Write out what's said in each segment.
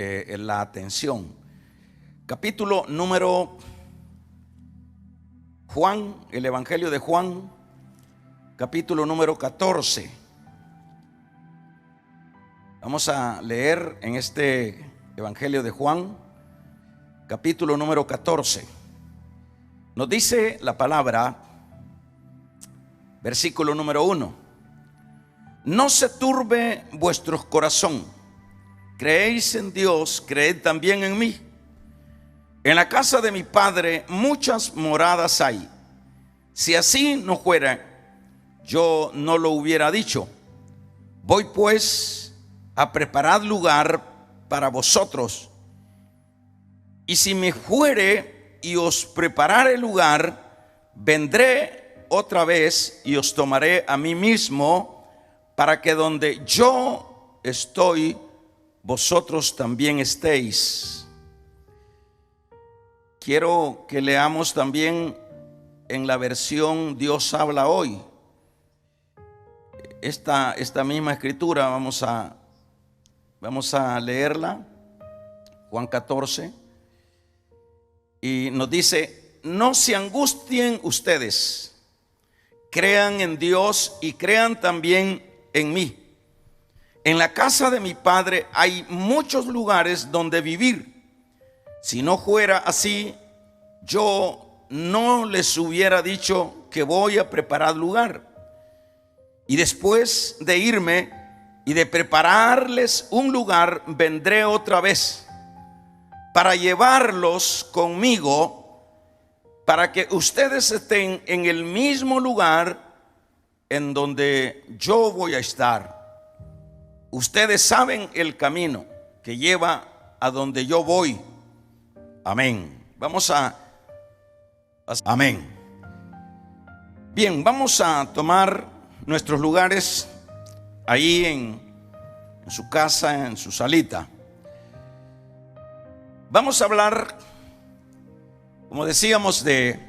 la atención. Capítulo número Juan, el Evangelio de Juan, capítulo número 14. Vamos a leer en este Evangelio de Juan, capítulo número 14. Nos dice la palabra, versículo número 1: no se turbe vuestro corazón, creéis en Dios, creed también en mí. En la casa de mi Padre muchas moradas hay. Si así no fuera, yo no lo hubiera dicho. Voy pues a preparar lugar para vosotros. Y si me fuere y os preparare lugar, vendré otra vez y os tomaré a mí mismo, para que donde yo estoy, vosotros también estéis. Quiero que leamos también en la versión Dios habla hoy. Esta misma escritura vamos a leerla, Juan 14, y nos dice: no se angustien ustedes, crean en Dios y crean también en mí. En la casa de mi Padre hay muchos lugares donde vivir. Si no fuera así, yo no les hubiera dicho que voy a preparar lugar. Y después de irme y de prepararles un lugar, vendré otra vez para llevarlos conmigo, para que ustedes estén en el mismo lugar en donde yo voy a estar. Ustedes saben el camino que lleva a donde yo voy. Amén. Amén. Bien, vamos a tomar nuestros lugares ahí en su casa, en su salita. Vamos a hablar, como decíamos, de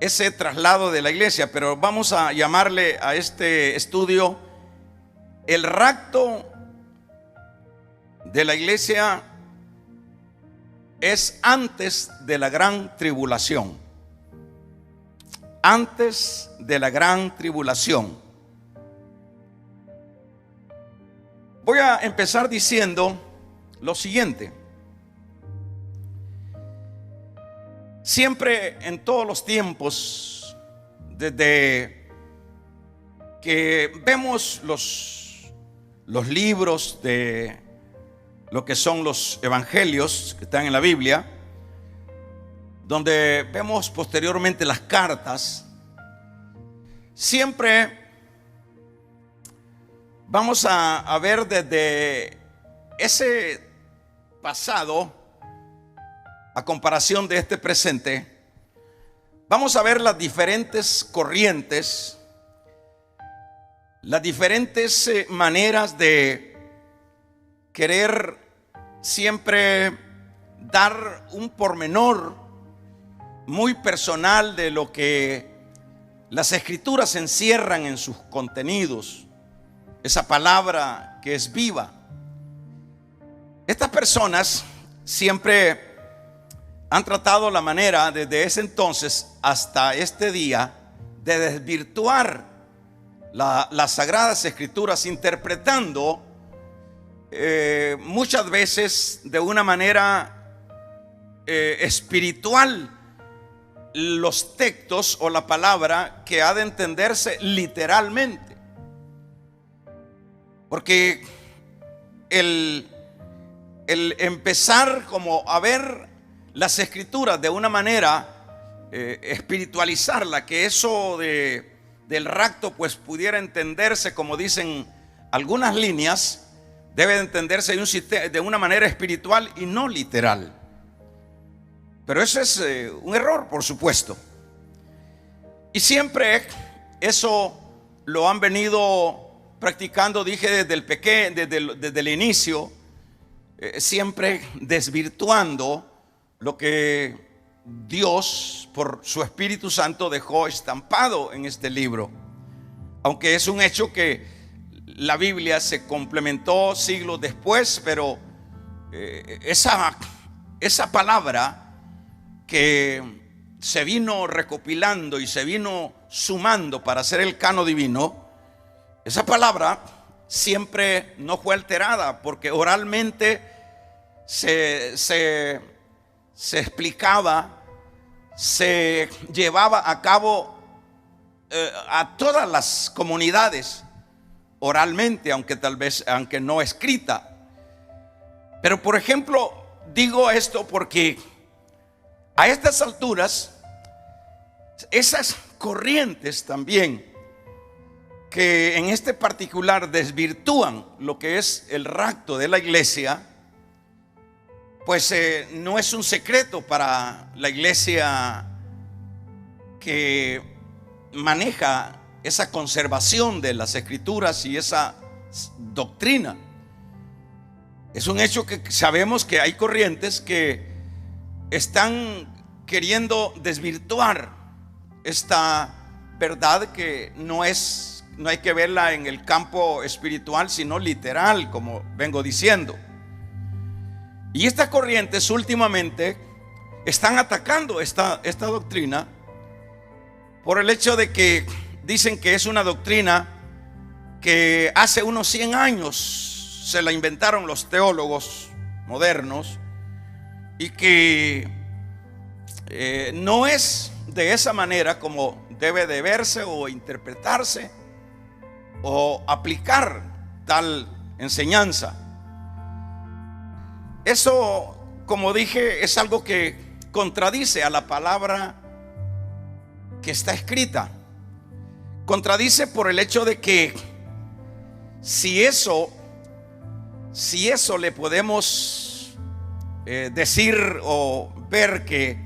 ese traslado de la iglesia, pero vamos a llamarle a este estudio el rapto de la iglesia. Es antes de la gran tribulación. Antes de la gran tribulación. Voy a empezar diciendo lo siguiente. Siempre, en todos los tiempos, desde que vemos los libros de lo que son los evangelios que están en la Biblia, donde vemos posteriormente las cartas, siempre vamos a ver desde ese pasado a comparación de este presente. Vamos a ver las diferentes corrientes, las diferentes maneras de querer siempre dar un pormenor muy personal de lo que las escrituras encierran en sus contenidos, esa palabra que es viva. Estas personas siempre han tratado la manera, desde ese entonces hasta este día, de desvirtuar las sagradas escrituras, interpretando muchas veces de una manera espiritual los textos o la palabra, que ha de entenderse literalmente. Porque el empezar como a ver las escrituras de una manera espiritualizarla, que eso del rapto pues pudiera entenderse, como dicen algunas líneas, debe de entenderse de una manera espiritual y no literal. Pero eso es un error, por supuesto. Y siempre eso lo han venido practicando, dije, desde el inicio, siempre desvirtuando lo que Dios, por su Espíritu Santo, dejó estampado en este libro. Aunque es un hecho que la Biblia se complementó siglos después, pero esa palabra que se vino recopilando y se vino sumando para hacer el cano divino, esa palabra siempre no fue alterada, porque oralmente se explicaba, se llevaba a cabo a todas las comunidades oralmente, aunque no escrita. Pero por ejemplo, digo esto porque a estas alturas, esas corrientes también que en este particular desvirtúan lo que es el rapto de la iglesia, pues no es un secreto para la iglesia que maneja esa conservación de las escrituras y esa doctrina. Es un hecho que sabemos que hay corrientes que están queriendo desvirtuar esta verdad, que no hay que verla en el campo espiritual, sino literal, como vengo diciendo. Y estas corrientes últimamente están atacando esta doctrina por el hecho de que dicen que es una doctrina que hace unos 100 años se la inventaron los teólogos modernos, y que no es de esa manera como debe de verse o interpretarse o aplicar tal enseñanza. Eso, como dije, es algo que contradice a la palabra que está escrita. Contradice por el hecho de que si eso le podemos decir o ver que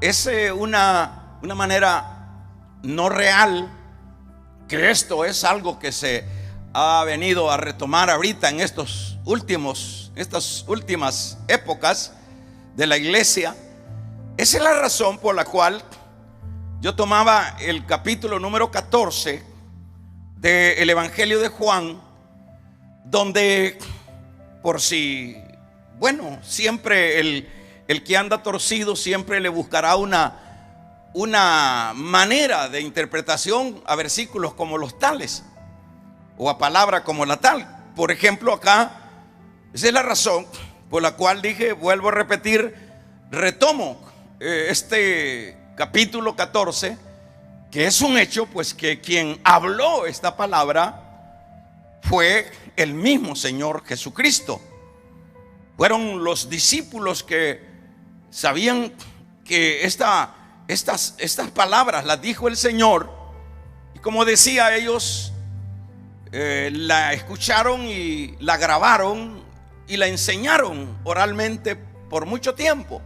es una manera no real, que esto es algo que se ha venido a retomar ahorita en estas últimas épocas de la iglesia. Esa es la razón por la cual yo tomaba el capítulo número 14 del Evangelio de Juan, donde, por si, bueno, siempre el que anda torcido siempre le buscará una manera de interpretación a versículos como los tales, o a palabra como la tal. Por ejemplo, acá, esa es la razón por la cual dije, vuelvo a repetir, retomo este capítulo 14, que es un hecho, pues, que quien habló esta palabra fue el mismo Señor Jesucristo. Fueron los discípulos que sabían que estas palabras las dijo el Señor, y como decía, ellos la escucharon y la grabaron y la enseñaron oralmente por mucho tiempo,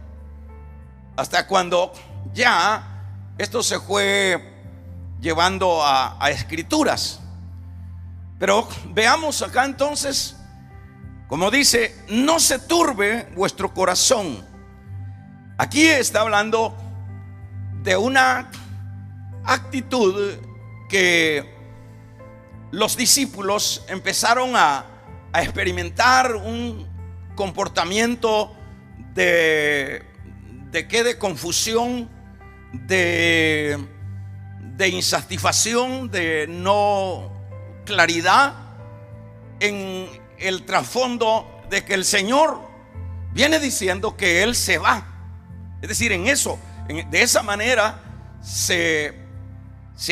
hasta cuando ya esto se fue llevando a escrituras. Pero veamos acá entonces, como dice, no se turbe vuestro corazón. Aquí está hablando de una actitud que los discípulos empezaron a experimentar, un comportamiento de confusión, de insatisfacción, de no claridad, en el trasfondo de que el Señor viene diciendo que Él se va. Es decir, de esa manera se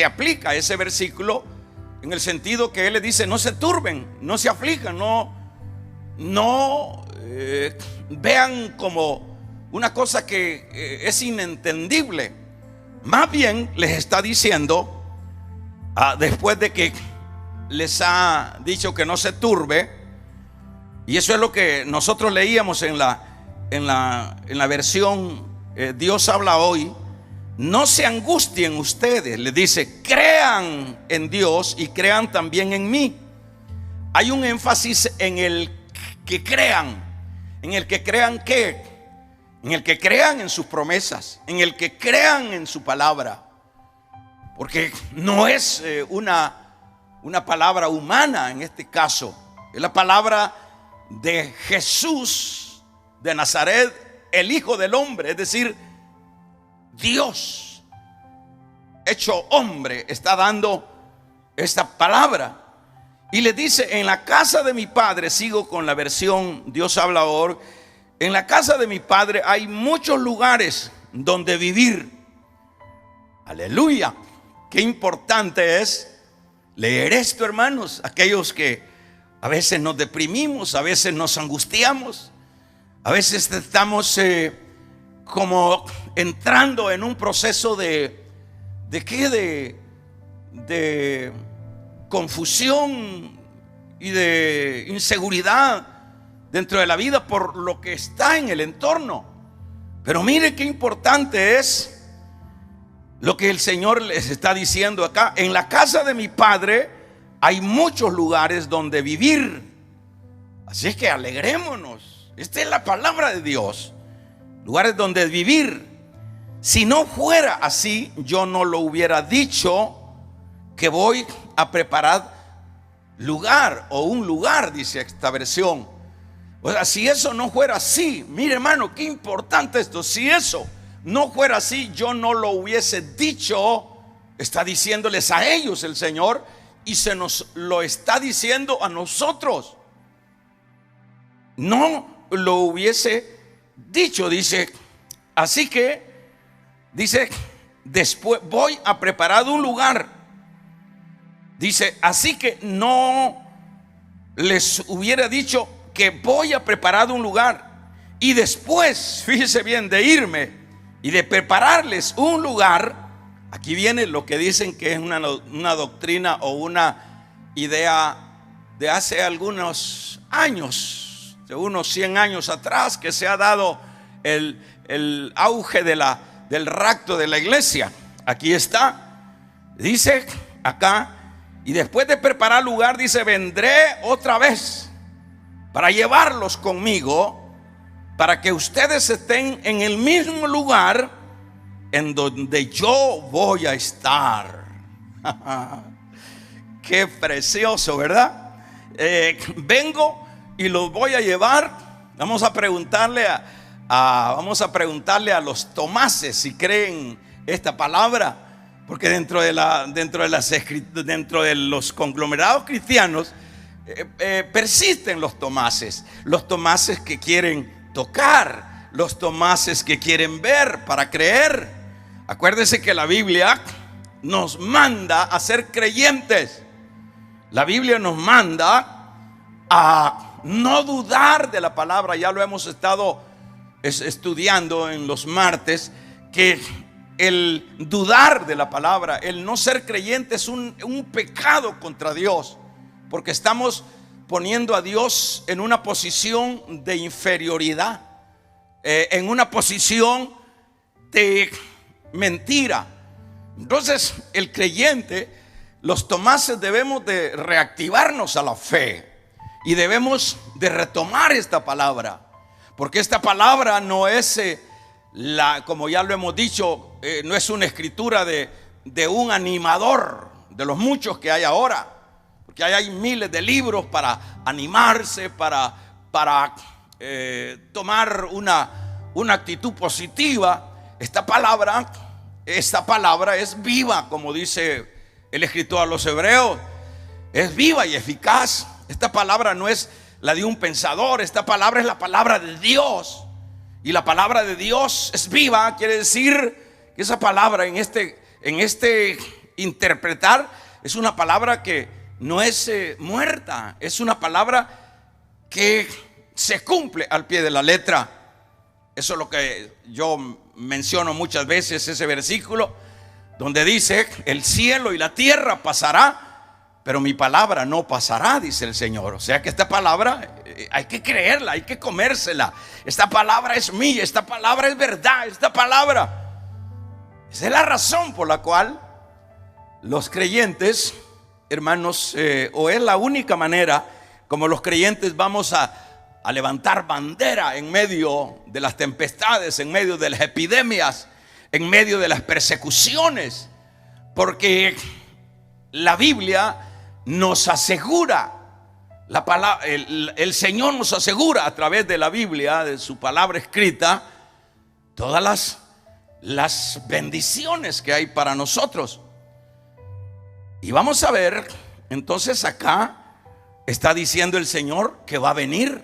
aplica ese versículo, en el sentido que Él le dice: no se turben, no se aflijan, no vean como una cosa que es inentendible. Más bien les está diciendo, después de que les ha dicho que no se turbe, y eso es lo que nosotros leíamos en la versión Dios habla hoy: no se angustien ustedes, les dice, crean en Dios y crean también en mí. Hay un énfasis en el que crean. En el que crean ¿qué? En el que crean en sus promesas, en el que crean en su palabra, porque no es una palabra humana en este caso, es la palabra de Jesús de Nazaret, el Hijo del Hombre, es decir, Dios hecho hombre, está dando esta palabra. Y le dice: en la casa de mi padre, sigo con la versión Dios habla ahora, en la casa de mi padre hay muchos lugares donde vivir. Aleluya. Qué importante es leer esto, hermanos. Aquellos que a veces nos deprimimos, a veces nos angustiamos, a veces estamos como entrando en un proceso de confusión y de inseguridad dentro de la vida por lo que está en el entorno. Pero mire qué importante es lo que el Señor les está diciendo acá: en la casa de mi padre hay muchos lugares donde vivir. Así es que alegrémonos. Esta es la palabra de Dios. Lugares donde vivir. Si no fuera así, yo no lo hubiera dicho, que voy a preparar lugar, o un lugar, dice esta versión. O sea, si eso no fuera así, mire, hermano, qué importante esto. Si eso no fuera así, yo no lo hubiese dicho. Está diciéndoles a ellos el Señor, y se nos lo está diciendo a nosotros. No lo hubiese dicho, dice. Así que dice, después voy a preparar un lugar. Dice, así que no les hubiera dicho que voy a preparar un lugar. Y después, fíjese bien, de irme y de prepararles un lugar. Aquí viene lo que dicen que es una doctrina o una idea de hace algunos años, de unos 100 años atrás, que se ha dado el auge del rapto de la iglesia. Aquí está, dice acá: y después de preparar lugar, dice, vendré otra vez para llevarlos conmigo, para que ustedes estén en el mismo lugar en donde yo voy a estar. Qué precioso, ¿verdad? Vengo y los voy a llevar. Vamos a preguntarle a los Tomases si creen esta palabra, porque dentro de los conglomerados cristianos persisten los Tomases que quieren tocar, los Tomases que quieren ver para creer. Acuérdese que la Biblia nos manda a ser creyentes. La Biblia nos manda a no dudar de la palabra. Ya lo hemos estado estudiando en los martes, que el dudar de la palabra, el no ser creyente, es un pecado contra Dios, porque estamos poniendo a Dios en una posición de inferioridad, en una posición de mentira. Entonces, el creyente, los Tomases, debemos de reactivarnos a la fe y debemos de retomar esta palabra, porque esta palabra no es como ya lo hemos dicho, no es una escritura de un animador de los muchos que hay ahora, porque hay miles de libros para animarse, para tomar una actitud positiva. Esta palabra es viva, como dice el escritor a los Hebreos, es viva y eficaz. Esta palabra no es la de un pensador, esta palabra es la palabra de Dios. Y la palabra de Dios es viva, quiere decir que esa palabra en este interpretar es una palabra que no es muerta, es una palabra que se cumple al pie de la letra. Eso es lo que yo menciono muchas veces, ese versículo donde dice: el cielo y la tierra pasará, pero mi palabra no pasará, dice el Señor. O sea que esta palabra hay que creerla, hay que comérsela. Esta palabra es mía, esta palabra es verdad, esta palabra. Esa es la razón por la cual los creyentes, hermanos, o es la única manera como los creyentes vamos a levantar bandera en medio de las tempestades, en medio de las epidemias, en medio de las persecuciones, porque la Biblia nos asegura La palabra, el Señor nos asegura a través de la Biblia, de su palabra escrita, todas las bendiciones que hay para nosotros. Y vamos a ver, entonces acá está diciendo el Señor que va a venir.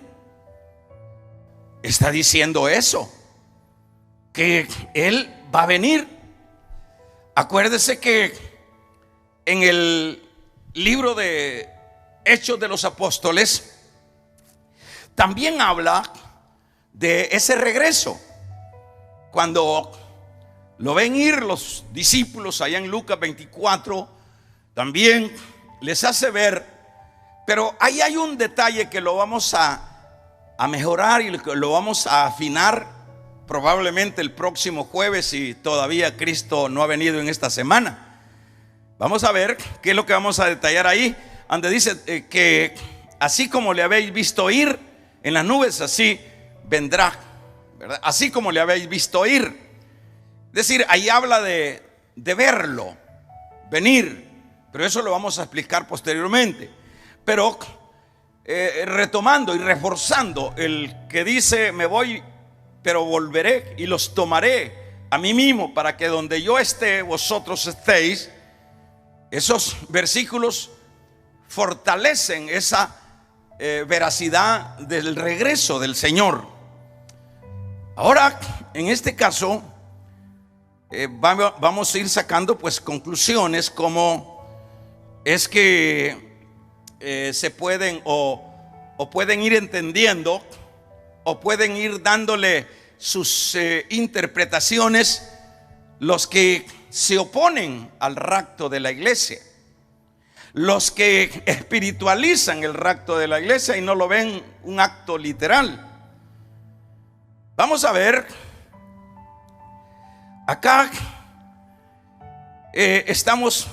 Está diciendo eso, que Él va a venir. Acuérdese que en el libro de Hechos de los Apóstoles también habla de ese regreso. Cuando lo ven ir los discípulos allá en Lucas 24, también les hace ver, pero ahí hay un detalle que lo vamos a mejorar y lo vamos a afinar probablemente el próximo jueves, si todavía Cristo no ha venido en esta semana. Vamos a ver qué es lo que vamos a detallar ahí, donde dice que así como le habéis visto ir en las nubes, así vendrá, ¿verdad? Así como le habéis visto ir. Es decir, ahí habla de verlo, venir, pero eso lo vamos a explicar posteriormente. Pero retomando y reforzando el que dice: me voy, pero volveré y los tomaré a mí mismo, para que donde yo esté, vosotros estéis. Esos versículos fortalecen esa veracidad del regreso del Señor. Ahora, en este caso, vamos a ir sacando pues conclusiones, como es que se pueden o pueden ir entendiendo, o pueden ir dándole sus interpretaciones los que se oponen al rapto de la iglesia, los que espiritualizan el rapto de la iglesia y no lo ven un acto literal. Vamos a ver acá, estamos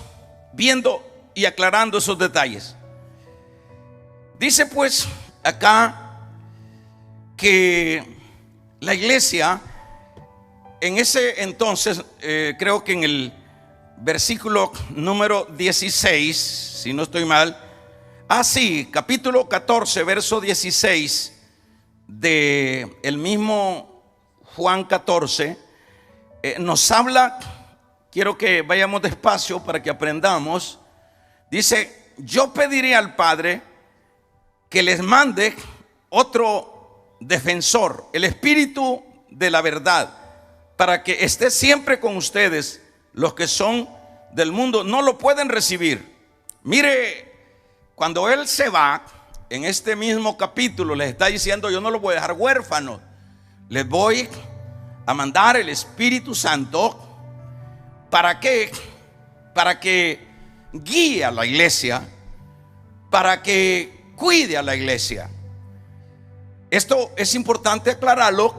viendo y aclarando esos detalles. Dice pues acá que la iglesia en ese entonces, creo que en el versículo número 16, si no estoy mal, sí, capítulo 14, verso 16 de el mismo Juan 14, nos habla. Quiero que vayamos despacio para que aprendamos. Dice: yo pediré al Padre que les mande otro defensor, el Espíritu de la verdad, para que esté siempre con ustedes. Los que son del mundo no lo pueden recibir. Mire, cuando Él se va, en este mismo capítulo les está diciendo: yo no los voy a dejar huérfanos, les voy a mandar el Espíritu Santo. ¿Para qué? Para que guíe a la iglesia, para que cuide a la iglesia. Esto es importante aclararlo,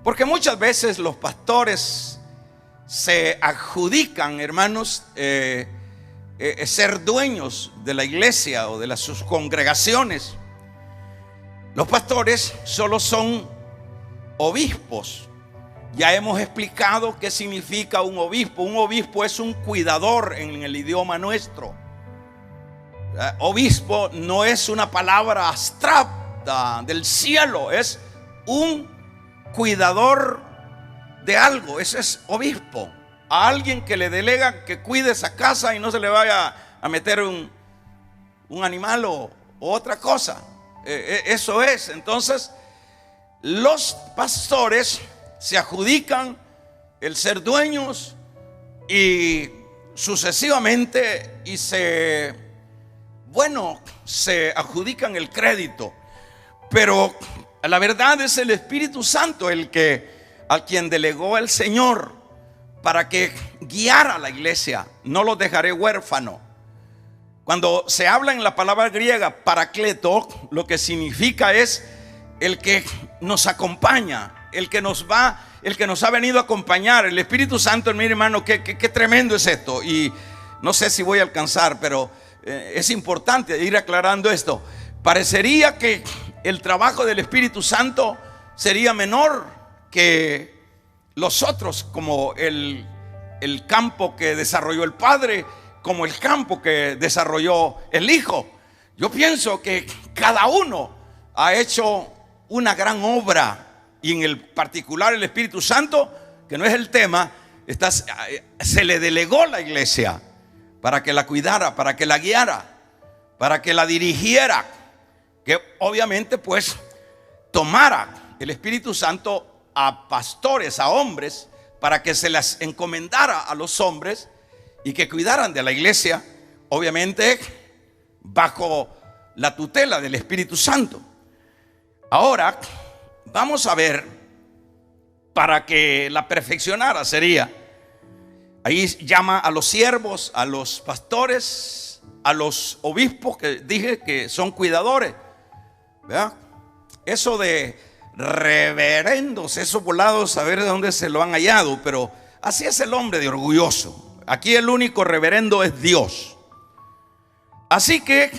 porque muchas veces los pastores se adjudican, hermanos, ser dueños de la iglesia o de sus congregaciones. Los pastores solo son obispos. Ya hemos explicado qué significa un obispo. Un obispo es un cuidador en el idioma nuestro. Obispo no es una palabra abstracta del cielo, es un cuidador de algo. Ese es obispo. A alguien que le delega que cuide esa casa y no se le vaya a meter un animal o otra cosa. Eso es. Entonces, los pastores se adjudican el ser dueños y sucesivamente, y se adjudican el crédito. Pero la verdad es el Espíritu Santo a quien delegó el Señor para que guiara a la iglesia. No los dejaré huérfanos. Cuando se habla en la palabra griega paracleto, lo que significa es el que nos acompaña, el que nos ha venido a acompañar. El Espíritu Santo, mi hermano, qué tremendo es esto. Y no sé si voy a alcanzar, pero es importante ir aclarando esto. Parecería que el trabajo del Espíritu Santo sería menor que los otros, como el campo que desarrolló el Padre, como el campo que desarrolló el Hijo. Yo pienso que cada uno ha hecho una gran obra, y en el particular el Espíritu Santo, que no es el tema, se le delegó la iglesia para que la cuidara, para que la guiara, para que la dirigiera, que obviamente pues tomara el Espíritu Santo a pastores, a hombres, para que se las encomendara a los hombres y que cuidaran de la iglesia, obviamente bajo la tutela del Espíritu Santo. Ahora vamos a ver, para que la perfeccionara sería, ahí llama a los siervos, a los pastores, a los obispos, que dije que son cuidadores, ¿verdad? Eso de reverendos, esos volados, a ver de dónde se lo han hallado, pero así es el hombre de orgulloso. Aquí el único reverendo es Dios. Así que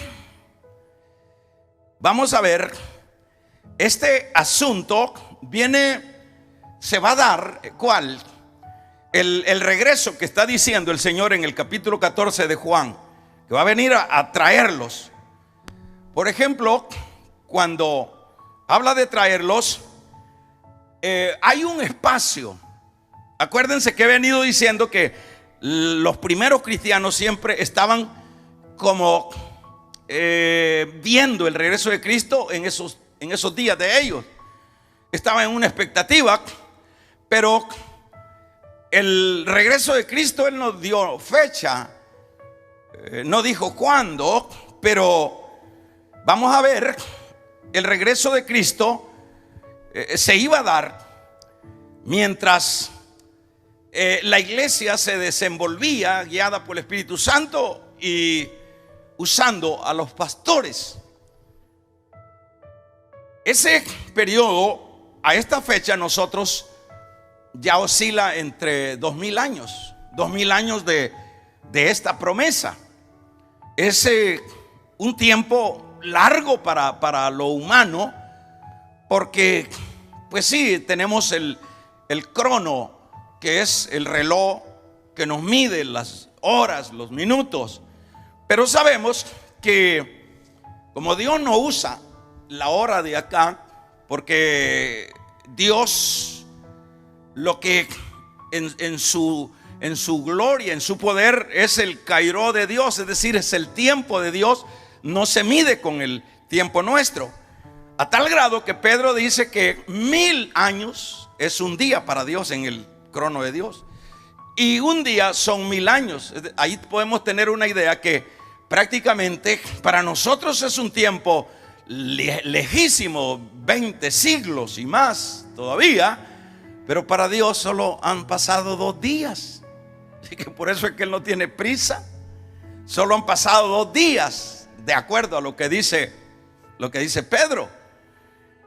vamos a ver, este asunto se va a dar, ¿cuál? El regreso que está diciendo el Señor en el capítulo 14 de Juan, que va a venir a traerlos. Por ejemplo, cuando habla de traerlos, hay un espacio. Acuérdense que he venido diciendo que los primeros cristianos siempre estaban como viendo el regreso de Cristo en esos días de ellos. Estaban en una expectativa, pero el regreso de Cristo Él nos dio fecha, no dijo cuándo, pero vamos a ver, el regreso de Cristo se iba a dar mientras la iglesia se desenvolvía, guiada por el Espíritu Santo y usando a los pastores. Ese periodo, a esta fecha, nosotros ya oscila entre 2000 años, 2000 años de esta promesa. Es un tiempo largo para lo humano, porque pues sí, tenemos el crono, que es el reloj que nos mide las horas, los minutos, pero sabemos que como Dios no usa la hora de acá, porque Dios, lo que en su gloria, en su poder, es el kairó de Dios, es decir, es el tiempo de Dios, no se mide con el tiempo nuestro. A tal grado que Pedro dice que 1000 años es un día para Dios en el crono de Dios, y un día son 1000 años. Ahí podemos tener una idea que prácticamente para nosotros es un tiempo lejísimo, 20 siglos y más todavía, pero para Dios solo han pasado 2 días. Así que por eso es que Él no tiene prisa. Solo han pasado 2 días, de acuerdo a lo que dice Pedro.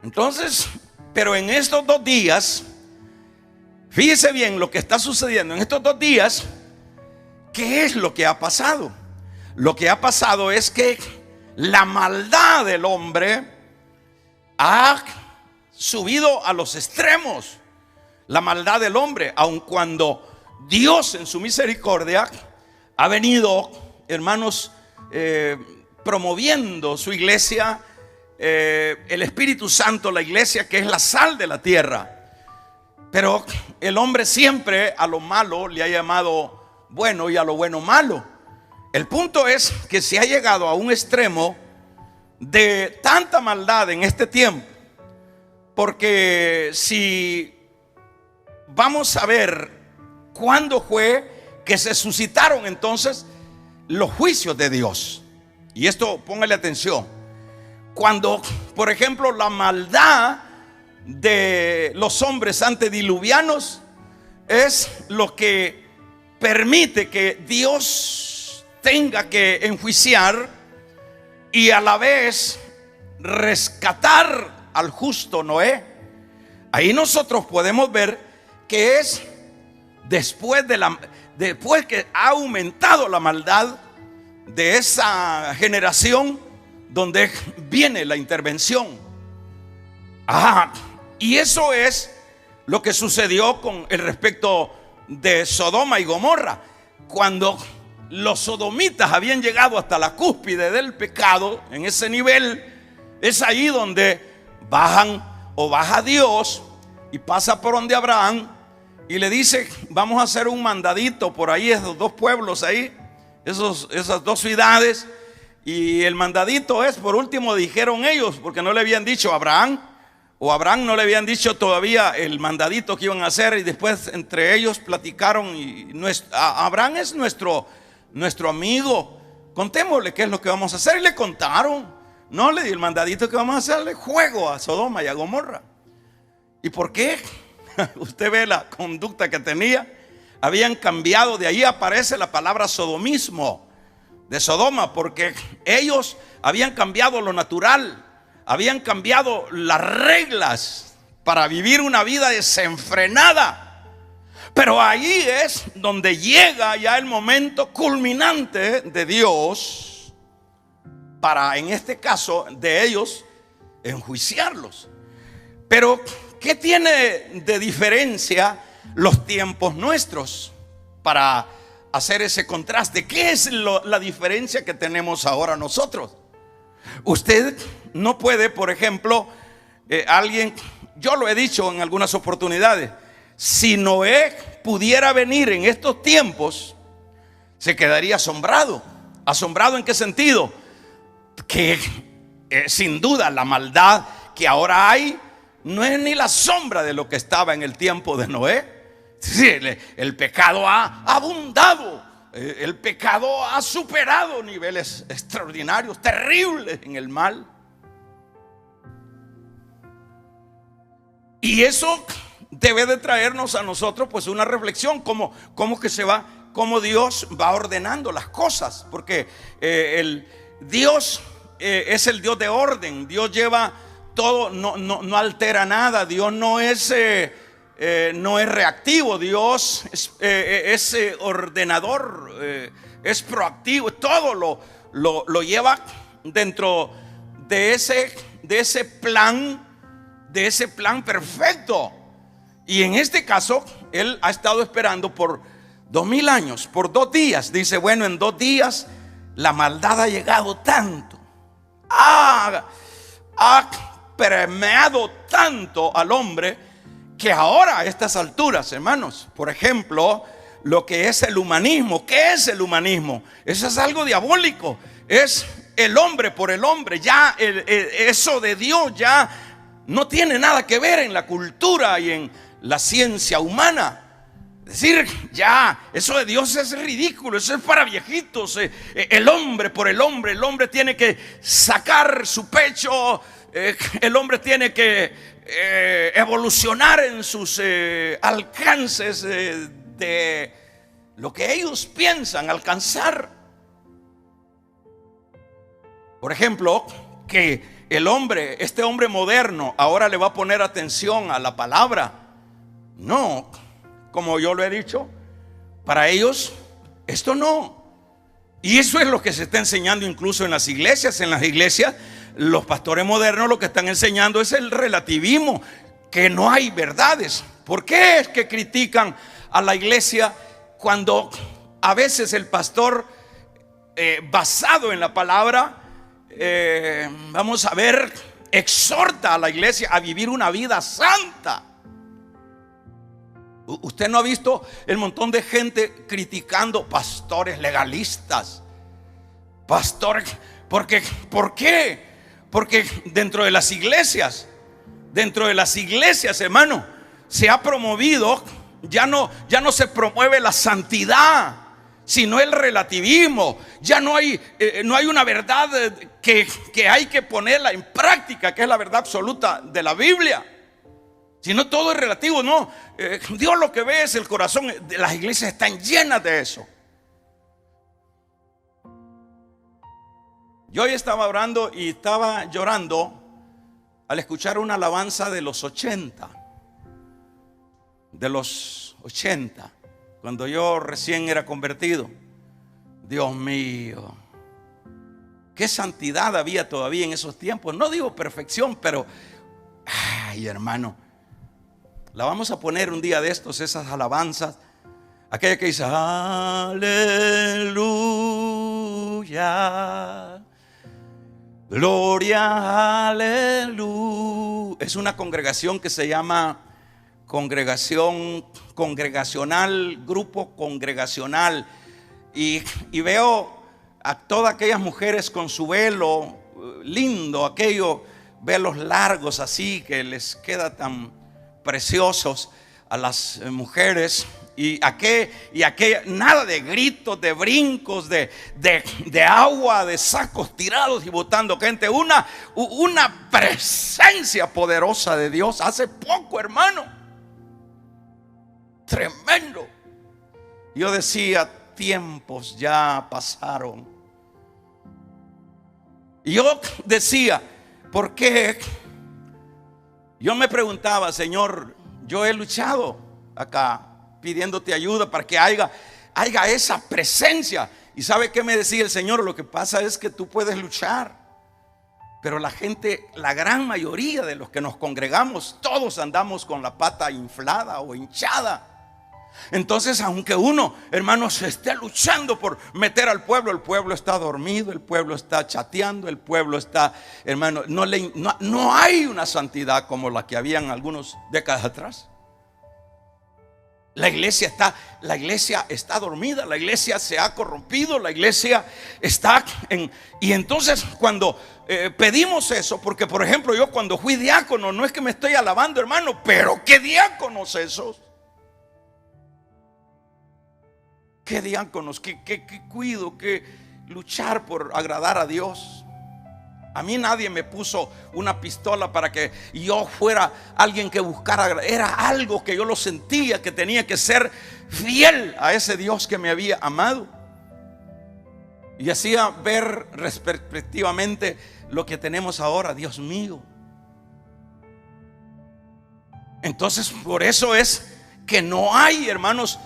Entonces, pero en estos 2 días, fíjese bien lo que está sucediendo en estos 2 días. ¿Qué es lo que ha pasado? Lo que ha pasado es que la maldad del hombre ha subido a los extremos. La maldad del hombre, aun cuando Dios en su misericordia ha venido, hermanos, promoviendo su iglesia, el Espíritu Santo, la iglesia que es la sal de la tierra. Pero el hombre siempre a lo malo le ha llamado bueno y a lo bueno malo. El punto es que se ha llegado a un extremo de tanta maldad en este tiempo, porque si vamos a ver cuándo fue que se suscitaron entonces los juicios de Dios. Y esto, póngale atención. Cuando, por ejemplo, la maldad de los hombres antediluvianos es lo que permite que Dios tenga que enjuiciar y a la vez rescatar al justo Noé. Ahí nosotros podemos ver que es después que ha aumentado la maldad de esa generación donde viene la intervención. Y eso es lo que sucedió con el respecto de Sodoma y Gomorra, cuando los sodomitas habían llegado hasta la cúspide del pecado, en ese nivel, es ahí donde baja Dios y pasa por donde Abraham y le dice: vamos a hacer un mandadito por ahí, esos dos pueblos ahí, esas dos ciudades. Y el mandadito es, por último dijeron ellos, porque no le habían dicho a Abraham, o a Abraham no le habían dicho todavía el mandadito que iban a hacer, y después entre ellos platicaron. Y Abraham es nuestro amigo, contémosle qué es lo que vamos a hacer. Y le contaron. No, le di el mandadito que vamos a hacerle juego a Sodoma y a Gomorra. ¿Y por qué? Usted ve la conducta que tenía. Habían cambiado, de ahí aparece la palabra sodomismo, de Sodoma, porque ellos habían cambiado lo natural, habían cambiado las reglas para vivir una vida desenfrenada. Pero ahí es donde llega ya el momento culminante de Dios para, en este caso, de ellos enjuiciarlos. Pero ¿qué tiene de diferencia los tiempos nuestros para hacer ese contraste? ¿Qué es la diferencia que tenemos ahora nosotros? Usted no puede, por ejemplo, yo lo he dicho en algunas oportunidades, si Noé pudiera venir en estos tiempos, se quedaría asombrado. ¿Asombrado en qué sentido? Que sin duda la maldad que ahora hay no es ni la sombra de lo que estaba en el tiempo de Noé. Sí, el pecado ha abundado, el pecado ha superado niveles extraordinarios, terribles en el mal. Y eso debe de traernos a nosotros pues una reflexión, cómo Dios va ordenando las cosas, porque Dios es el Dios de orden. Dios lleva todo, no altera nada. Dios no es reactivo. Dios es ordenador, es proactivo. Todo lo lleva dentro de ese plan perfecto. Y en este caso Él ha estado esperando por 2000 años, por 2 días. Dice: bueno, en 2 días la maldad ha llegado tanto, ha permeado tanto al hombre, que ahora a estas alturas, hermanos, por ejemplo, lo que es el humanismo. ¿Qué es el humanismo? Eso es algo diabólico. Es el hombre por el hombre. Ya eso de Dios ya no tiene nada que ver en la cultura y en la ciencia humana. Es decir, ya eso de Dios es ridículo, eso es para viejitos. El hombre por el hombre tiene que sacar su pecho, el hombre tiene que evolucionar en sus alcances de lo que ellos piensan alcanzar. Por ejemplo, que este hombre moderno ahora le va a poner atención a la palabra. No, como yo lo he dicho, para ellos esto no. Y eso es lo que se está enseñando incluso en las iglesias. En las iglesias los pastores modernos lo que están enseñando es el relativismo, que no hay verdades. ¿Por qué es que critican a la iglesia cuando a veces el pastor, basado en la palabra, vamos a ver, exhorta a la iglesia a vivir una vida santa? Usted no ha visto el montón de gente criticando pastores legalistas, pastores, ¿por qué? Porque dentro de las iglesias, hermano, se ha promovido, ya no se promueve la santidad, sino el relativismo. Ya no hay una verdad que hay que ponerla en práctica, que es la verdad absoluta de la Biblia. Sino todo es relativo, no. Dios lo que ve es el corazón. Las iglesias están llenas de eso. Yo hoy estaba orando y estaba llorando al escuchar una alabanza de los 80. De los 80, cuando yo recién era convertido. Dios mío, qué santidad había todavía en esos tiempos. No digo perfección, pero ay, hermano, la vamos a poner un día de estos, esas alabanzas. Aquella que dice aleluya, gloria, aleluya. Es una congregación que se llama congregacional, grupo congregacional. Y veo a todas aquellas mujeres con su velo lindo, aquellos velos largos así que les queda tan preciosos a las mujeres. Y aquella, nada de gritos, de brincos, de agua, de sacos tirados y botando gente. Una presencia poderosa de Dios. Hace poco, hermano, tremendo. Yo decía, tiempos ya pasaron. Y yo decía, ¿por qué? Yo me preguntaba, Señor, yo he luchado acá pidiéndote ayuda para que haya esa presencia. ¿Y sabe qué me decía el Señor? Lo que pasa es que tú puedes luchar, pero la gente, la gran mayoría de los que nos congregamos, todos andamos con la pata inflada o hinchada. Entonces, aunque uno, hermanos, esté luchando por meter al pueblo, el pueblo está dormido, el pueblo está chateando, el pueblo está, hermano, no hay una santidad como la que habían algunas décadas atrás. La iglesia está dormida, la iglesia se ha corrompido, la iglesia está en... Y entonces cuando pedimos eso, porque por ejemplo yo cuando fui diácono, no es que me estoy alabando, hermano, pero ¿qué diáconos esos? ¿Qué diáconos? ¿Qué cuido? ¿Qué luchar por agradar a Dios? A mí nadie me puso una pistola para que yo fuera alguien que buscara. Era algo que yo lo sentía, que tenía que ser fiel a ese Dios que me había amado. Y hacía ver respectivamente lo que tenemos ahora. Dios mío. Entonces por eso es que no hay, hermanos,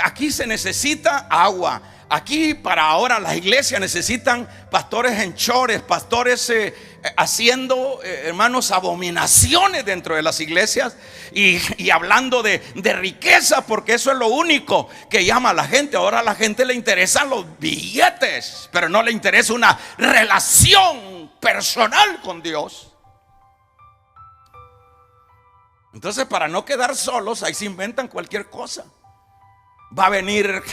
aquí se necesita agua. Aquí para ahora las iglesias necesitan pastores en chores, pastores haciendo, hermanos, abominaciones dentro de las iglesias y hablando de riqueza, porque eso es lo único que llama a la gente. Ahora a la gente le interesan los billetes, pero no le interesa una relación personal con Dios. Entonces, para no quedar solos, ahí se inventan cualquier cosa. Va a venir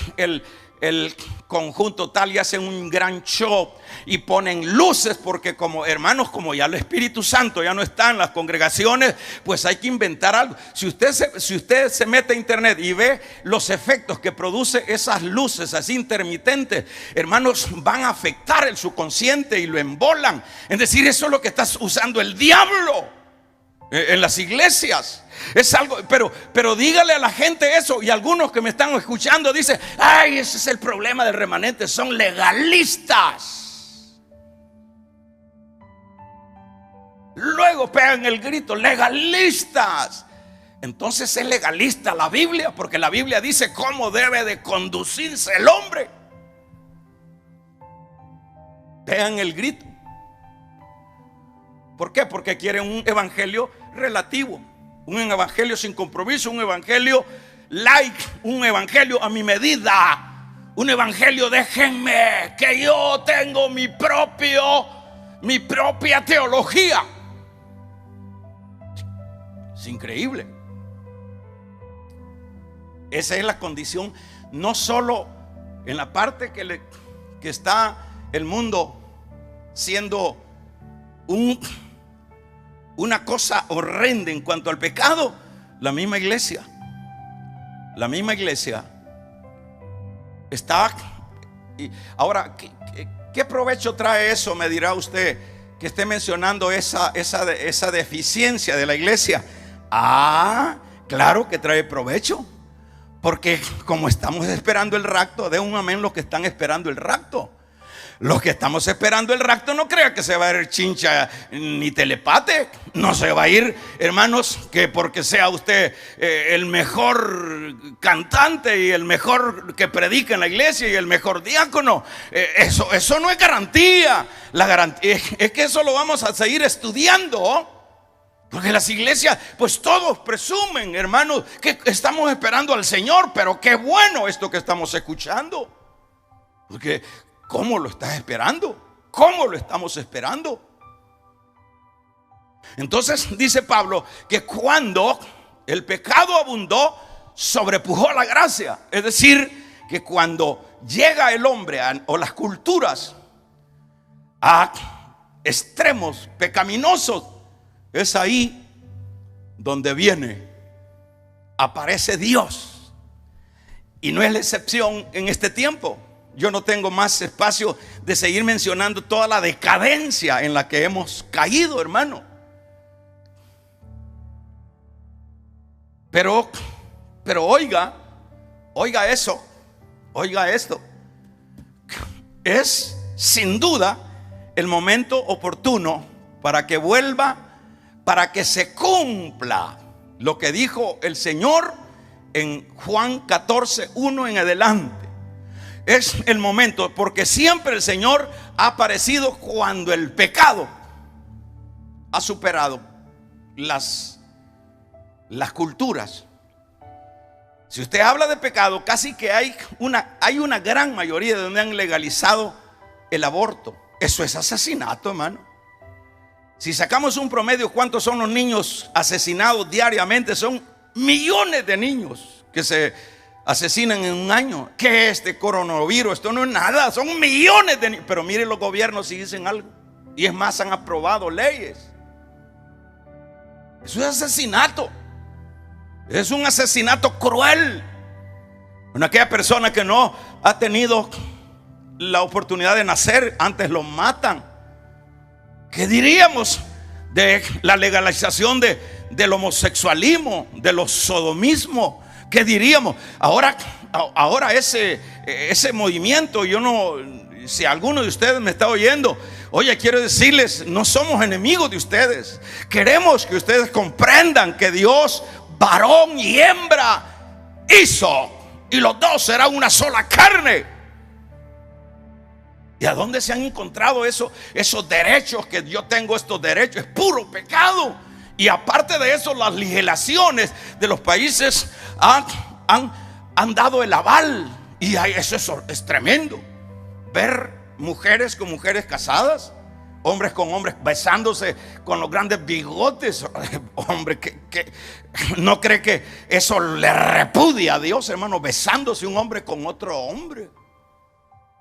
el conjunto tal y hacen un gran show y ponen luces, porque como hermanos, como ya el Espíritu Santo ya no está en las congregaciones, pues hay que inventar algo. Si usted se mete a internet y ve los efectos que produce esas luces así intermitentes, hermanos, van a afectar el subconsciente y lo embolan. Es decir, eso es lo que está usando el diablo en las iglesias. Es algo, pero dígale a la gente eso. Y algunos que me están escuchando dicen: ay, ese es el problema del remanente, son legalistas. Luego pegan el grito: legalistas. Entonces es legalista la Biblia, porque la Biblia dice cómo debe de conducirse el hombre. Pegan el grito. ¿Por qué? Porque quieren un evangelio relativo, un evangelio sin compromiso, un evangelio light, un evangelio a mi medida, un evangelio déjenme que yo tengo mi propia teología. Es increíble. Esa es la condición, no solo en la parte que está el mundo siendo una cosa horrenda en cuanto al pecado. La misma iglesia está. Y ahora, ¿qué provecho trae eso? Me dirá usted, que esté mencionando esa deficiencia de la iglesia. Claro que trae provecho, porque como estamos esperando el rapto, de un amén los que están esperando el rapto. Los que estamos esperando el rapto, no crea que se va a ir chincha ni telepate. No se va a ir, hermanos, que porque sea usted el mejor cantante y el mejor que predica en la iglesia y el mejor diácono. Eso no es garantía. La garantía es que eso lo vamos a seguir estudiando, porque Porque las iglesias, pues todos presumen, hermanos, que estamos esperando al Señor, pero qué bueno esto que estamos escuchando. Porque ¿cómo lo estás esperando? ¿Cómo lo estamos esperando? Entonces dice Pablo que cuando el pecado abundó, sobrepujó la gracia. Es decir, que cuando llega el hombre o las culturas a extremos pecaminosos, es ahí donde aparece Dios. Y no es la excepción en este tiempo. Yo no tengo más espacio de seguir mencionando toda la decadencia en la que hemos caído, hermano. Pero oiga eso, oiga esto. Es sin duda el momento oportuno para que vuelva, para que se cumpla lo que dijo el Señor en Juan 14, 1 en adelante. Es el momento, porque siempre el Señor ha aparecido cuando el pecado ha superado las culturas. Si usted habla de pecado, casi que hay una gran mayoría de donde han legalizado el aborto. Eso es asesinato, hermano. Si sacamos un promedio, ¿cuántos son los niños asesinados diariamente? Son millones de niños que se asesinan en un año. ¿Qué es este coronavirus? Esto no es nada, son millones de niños. Pero miren los gobiernos si dicen algo. Y es más, han aprobado leyes. Eso es asesinato. Es un asesinato cruel. Una aquella persona que no ha tenido la oportunidad de nacer, antes lo matan. ¿Qué diríamos de la legalización del homosexualismo, de los sodomismo? ¿Qué diríamos? Ahora ese movimiento, yo no, si alguno de ustedes me está oyendo, oye, quiero decirles, no somos enemigos de ustedes. Queremos que ustedes comprendan que Dios, varón y hembra, hizo, y los dos serán una sola carne. ¿Y a dónde se han encontrado esos derechos? Que yo tengo estos derechos, es puro pecado. Y aparte de eso, las legislaciones de los países han dado el aval. Y eso es tremendo. Ver mujeres con mujeres casadas, hombres con hombres besándose con los grandes bigotes. Hombre, que no cree que eso le repudia a Dios, hermano, besándose un hombre con otro hombre.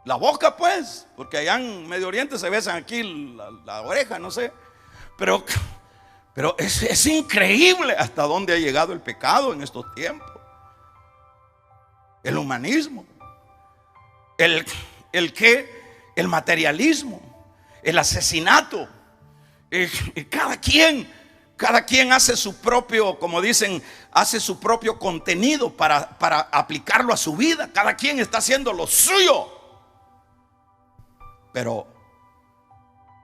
La boca, pues, porque allá en Medio Oriente se besan aquí la oreja, no sé. Pero es increíble hasta dónde ha llegado el pecado en estos tiempos. El humanismo, el materialismo, el asesinato. Cada quien hace su propio, como dicen, hace su propio contenido para aplicarlo a su vida. Cada quien está haciendo lo suyo. Pero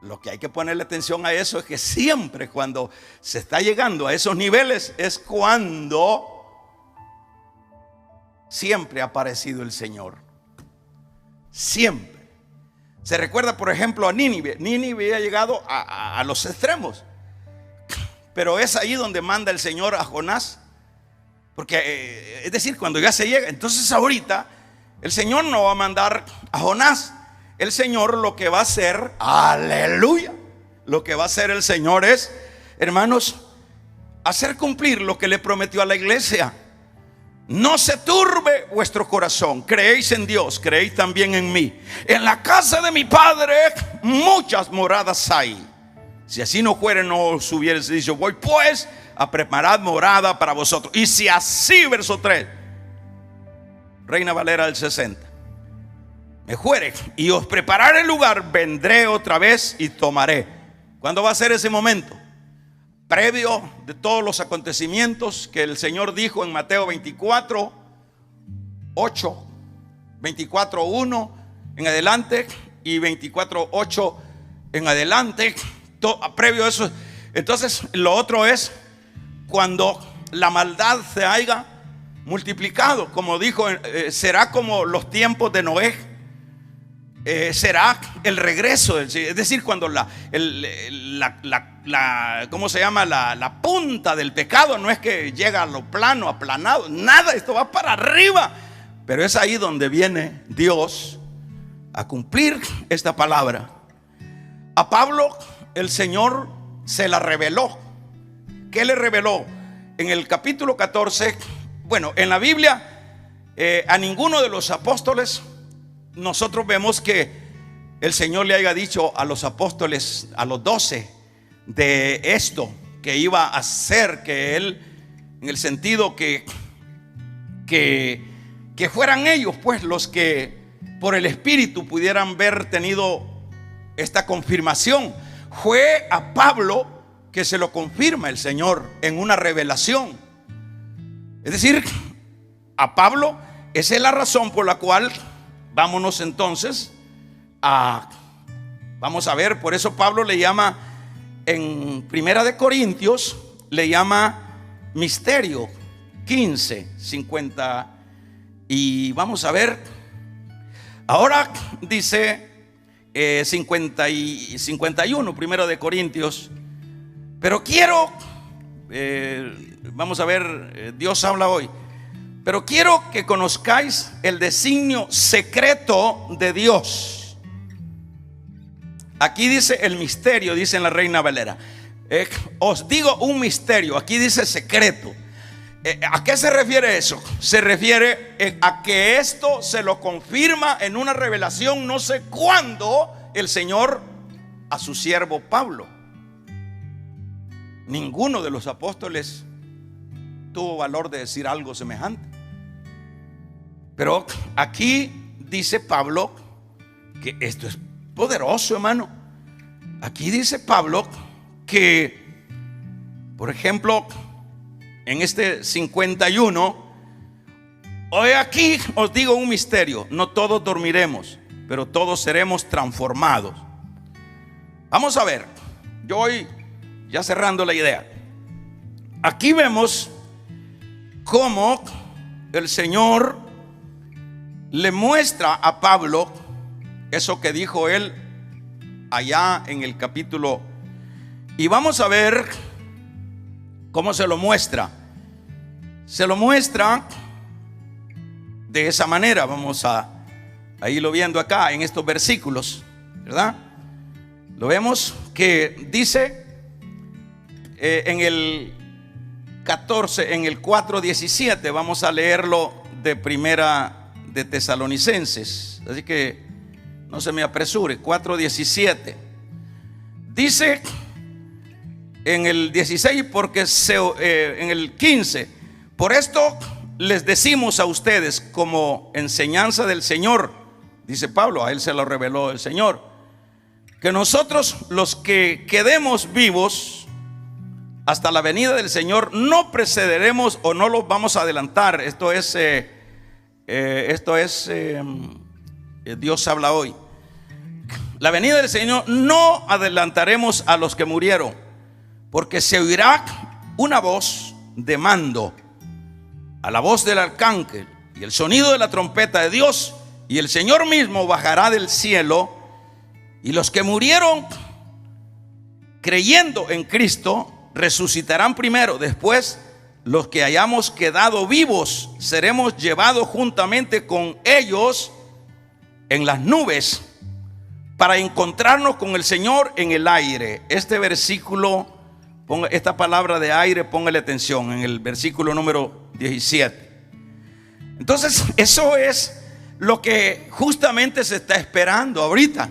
lo que hay que ponerle atención a eso es que siempre cuando se está llegando a esos niveles es cuando siempre ha aparecido el Señor. Siempre. Se recuerda, por ejemplo, a Nínive. Nínive ha llegado a los extremos. Pero es ahí donde manda el Señor a Jonás. Porque, es decir, cuando ya se llega. Entonces ahorita el Señor no va a mandar a Jonás. El Señor lo que va a hacer, aleluya, lo que va a hacer el Señor es, hermanos, hacer cumplir lo que le prometió a la iglesia. No se turbe vuestro corazón. Creéis en Dios, creéis también en mí. En la casa de mi Padre muchas moradas hay. Si así no fuera, no os hubiese dicho, voy pues a preparar morada para vosotros. Y si así, verso 3, Reina Valera del 60, me fuere y os prepararé el lugar, vendré otra vez y tomaré. ¿Cuándo va a ser ese momento? Previo de todos los acontecimientos que el Señor dijo en Mateo 24, 8, 24, 1 en adelante y 24, 8 en adelante. Previo a eso. Entonces lo otro es cuando la maldad se haya multiplicado, como dijo, será como los tiempos de Noé. será el regreso del Señor. Es decir, cuando ¿cómo se llama? La punta del pecado no es que llega a lo plano, aplanado, nada, esto va para arriba. Pero es ahí donde viene Dios a cumplir esta palabra. A Pablo el Señor se la reveló. ¿Qué le reveló? En el capítulo 14, bueno, en la Biblia, a ninguno de los apóstoles nosotros vemos que el Señor le haya dicho a los apóstoles, a los 12, de esto que iba a hacer, que él, en el sentido que fueran ellos pues los que por el Espíritu pudieran haber tenido esta confirmación. Fue a Pablo que se lo confirma el Señor en una revelación. Es decir, a Pablo, esa es la razón por la cual vámonos entonces vamos a ver, por eso Pablo le llama en Primera de Corintios, le llama misterio 15:50, y vamos a ver, ahora dice 50 y 51, Primera de Corintios, pero quiero, vamos a ver, Dios habla hoy. Pero quiero que conozcáis el designio secreto de Dios. Aquí dice el misterio, dice en la Reina Valera. Os digo un misterio, aquí dice secreto. ¿A qué se refiere eso? Se refiere a que esto se lo confirma en una revelación, no sé cuándo, el Señor a su siervo Pablo. Ninguno de los apóstoles tuvo valor de decir algo semejante. Pero aquí dice Pablo que esto es poderoso, hermano. Aquí dice Pablo que, por ejemplo, en este 51, hoy aquí os digo un misterio: no todos dormiremos, pero todos seremos transformados. Vamos a ver, yo voy ya cerrando la idea. Aquí vemos cómo el Señor le muestra a Pablo eso que dijo él allá en el capítulo, y vamos a ver cómo se lo muestra. Se lo muestra de esa manera. Vamos a irlo viendo acá en estos versículos, ¿verdad? Lo vemos que dice en el 14, en el 4:17. Vamos a leerlo de Primera de Tesalonicenses, así que no se me apresure. 4:17 dice en el 16, porque en el 15: por esto les decimos a ustedes como enseñanza del Señor, dice Pablo, a él se lo reveló el Señor, que nosotros los que quedemos vivos hasta la venida del Señor no precederemos o no los vamos a adelantar. Esto es Dios habla hoy. La venida del Señor no adelantaremos a los que murieron, porque se oirá una voz de mando, a la voz del arcángel, y el sonido de la trompeta de Dios, y el Señor mismo bajará del cielo, y los que murieron creyendo en Cristo resucitarán primero. Después los que hayamos quedado vivos seremos llevados juntamente con ellos en las nubes para encontrarnos con el Señor en el aire. Este versículo, esta palabra de aire, póngale atención, en el versículo número 17. Entonces, eso es lo que justamente se está esperando ahorita,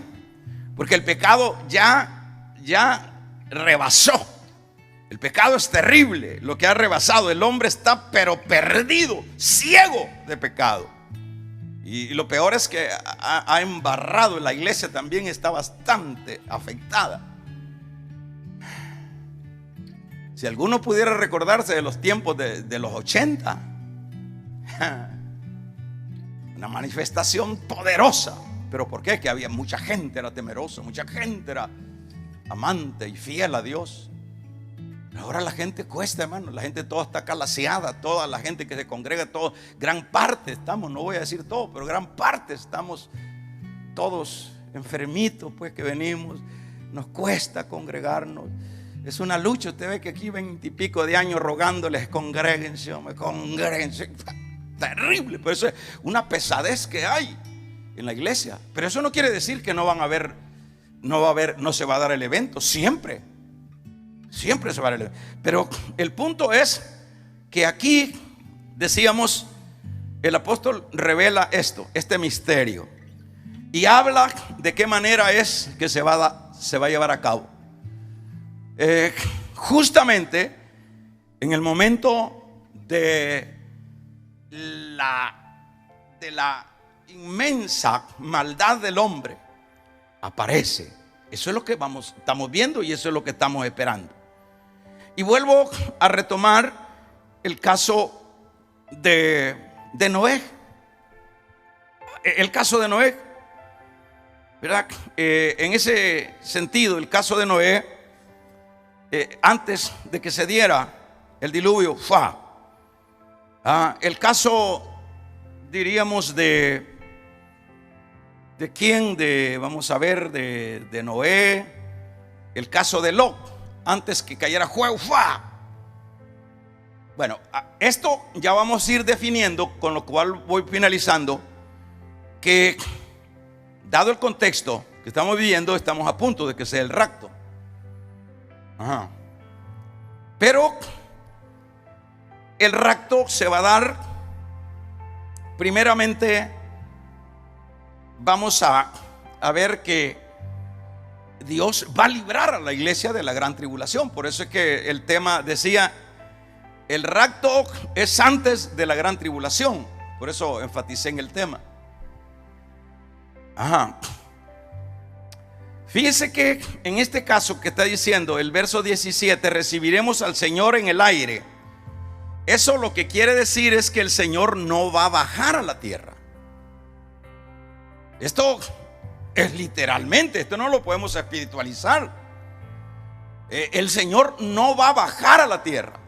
porque el pecado ya rebasó. El pecado es terrible, lo que ha rebasado. El hombre está pero perdido, ciego de pecado. Y lo peor es que ha embarrado. La iglesia también está bastante afectada. Si alguno pudiera recordarse de los tiempos de los 80, una manifestación poderosa. ¿Pero por qué? Que había mucha gente, era temerosa, mucha gente era amante y fiel a Dios. Ahora la gente cuesta, hermano. La gente toda está calaseada. Toda la gente que se congrega, gran parte estamos, no voy a decir todo, pero gran parte estamos todos enfermitos, pues que venimos, nos cuesta congregarnos. Es una lucha. Usted ve que aquí 20 y pico de años rogándoles, congréguense, hombre, congréguense. Terrible, por eso es una pesadez que hay en la iglesia. Pero eso no quiere decir que no se va a dar el evento. Siempre se va a dar el evento. Pero el punto es que aquí decíamos, el apóstol revela este misterio y habla de qué manera es que se va a llevar a cabo. Justamente en el momento de la inmensa maldad del hombre, aparece. Eso es lo que estamos viendo y eso es lo que estamos esperando. Y vuelvo a retomar el caso de Noé. El caso de Noé, ¿verdad? En ese sentido, el caso de Noé, antes de que se diera el diluvio, el caso, diríamos, de quién, vamos a ver, de Noé, el caso de Lot, antes que cayera fuego. Bueno, esto ya vamos a ir definiendo, con lo cual voy finalizando, que dado el contexto que estamos viviendo, estamos a punto de que sea el rapto. Pero el rapto se va a dar, primeramente vamos a ver que Dios va a librar a la iglesia de la gran tribulación. Por eso es que el tema decía, el rapto es antes de la gran tribulación. Por eso enfaticé en el tema. Fíjese que en este caso que está diciendo el verso 17, recibiremos al Señor en el aire. Eso lo que quiere decir es que el Señor no va a bajar a la tierra. Esto es literalmente, esto no lo podemos espiritualizar. El Señor no va a bajar a la tierra.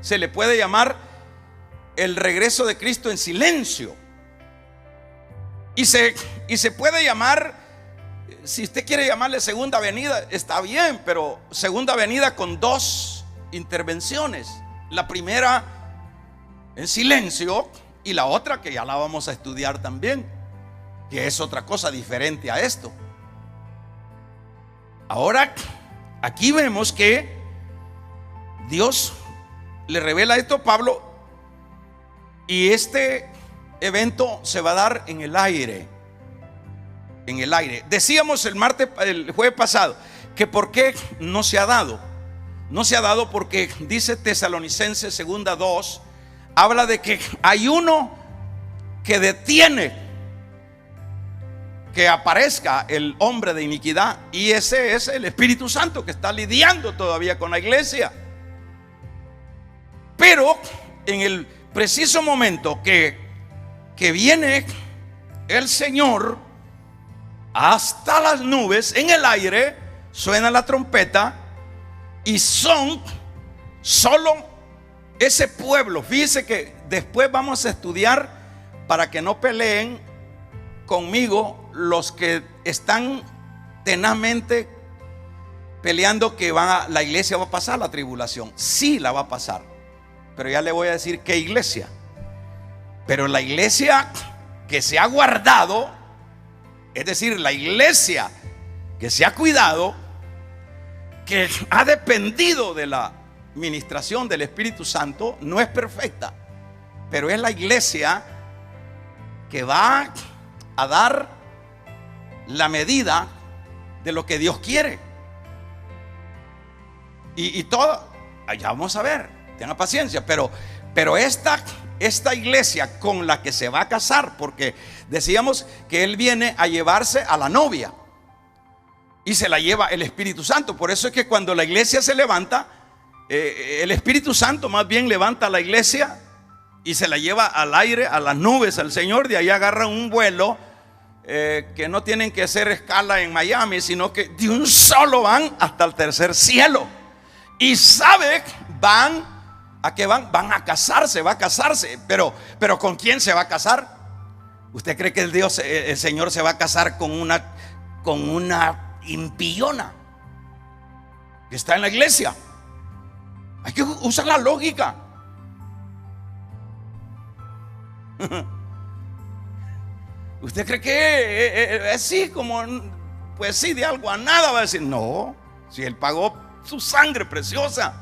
Se le puede llamar el regreso de Cristo en silencio. Y se puede llamar, si usted quiere llamarle segunda venida, está bien, pero segunda venida con dos intervenciones. La primera en silencio y la otra que ya la vamos a estudiar también, que es otra cosa diferente a esto. Ahora, aquí vemos que Dios le revela esto a Pablo y este evento se va a dar en el aire. En el aire. Decíamos el jueves pasado que por qué no se ha dado. No se ha dado porque dice Tesalonicenses 2:2, habla de que hay uno que detiene que aparezca el hombre de iniquidad, y ese es el Espíritu Santo que está lidiando todavía con la iglesia. Pero en el preciso momento que viene el Señor hasta las nubes, en el aire suena la trompeta y son solo ese pueblo. Fíjese que después vamos a estudiar, para que no peleen conmigo los que están tenazmente peleando que la iglesia va a pasar la tribulación. Sí la va a pasar, pero ya le voy a decir qué iglesia. Pero la iglesia que se ha guardado, es decir, la iglesia que se ha cuidado, que ha dependido de la ministración del Espíritu Santo, no es perfecta, pero es la iglesia que va a dar la medida de lo que Dios quiere. Y todo, allá vamos a ver, tenga paciencia, pero esta iglesia con la que se va a casar, porque decíamos que Él viene a llevarse a la novia y se la lleva el Espíritu Santo. Por eso es que cuando la iglesia se levanta, el Espíritu Santo más bien levanta a la iglesia y se la lleva al aire, a las nubes, al Señor. De ahí agarran un vuelo que no tienen que hacer escala en Miami, sino que de un solo van hasta el tercer cielo. Y sabe, ¿a qué van? Van a casarse, va a casarse. Pero ¿con quién se va a casar? ¿Usted cree que el Señor se va a casar con una impillona que está en la iglesia? Hay que usar la lógica. ¿Usted cree que es así como, pues sí, de algo a nada va a decir? No, si Él pagó su sangre preciosa.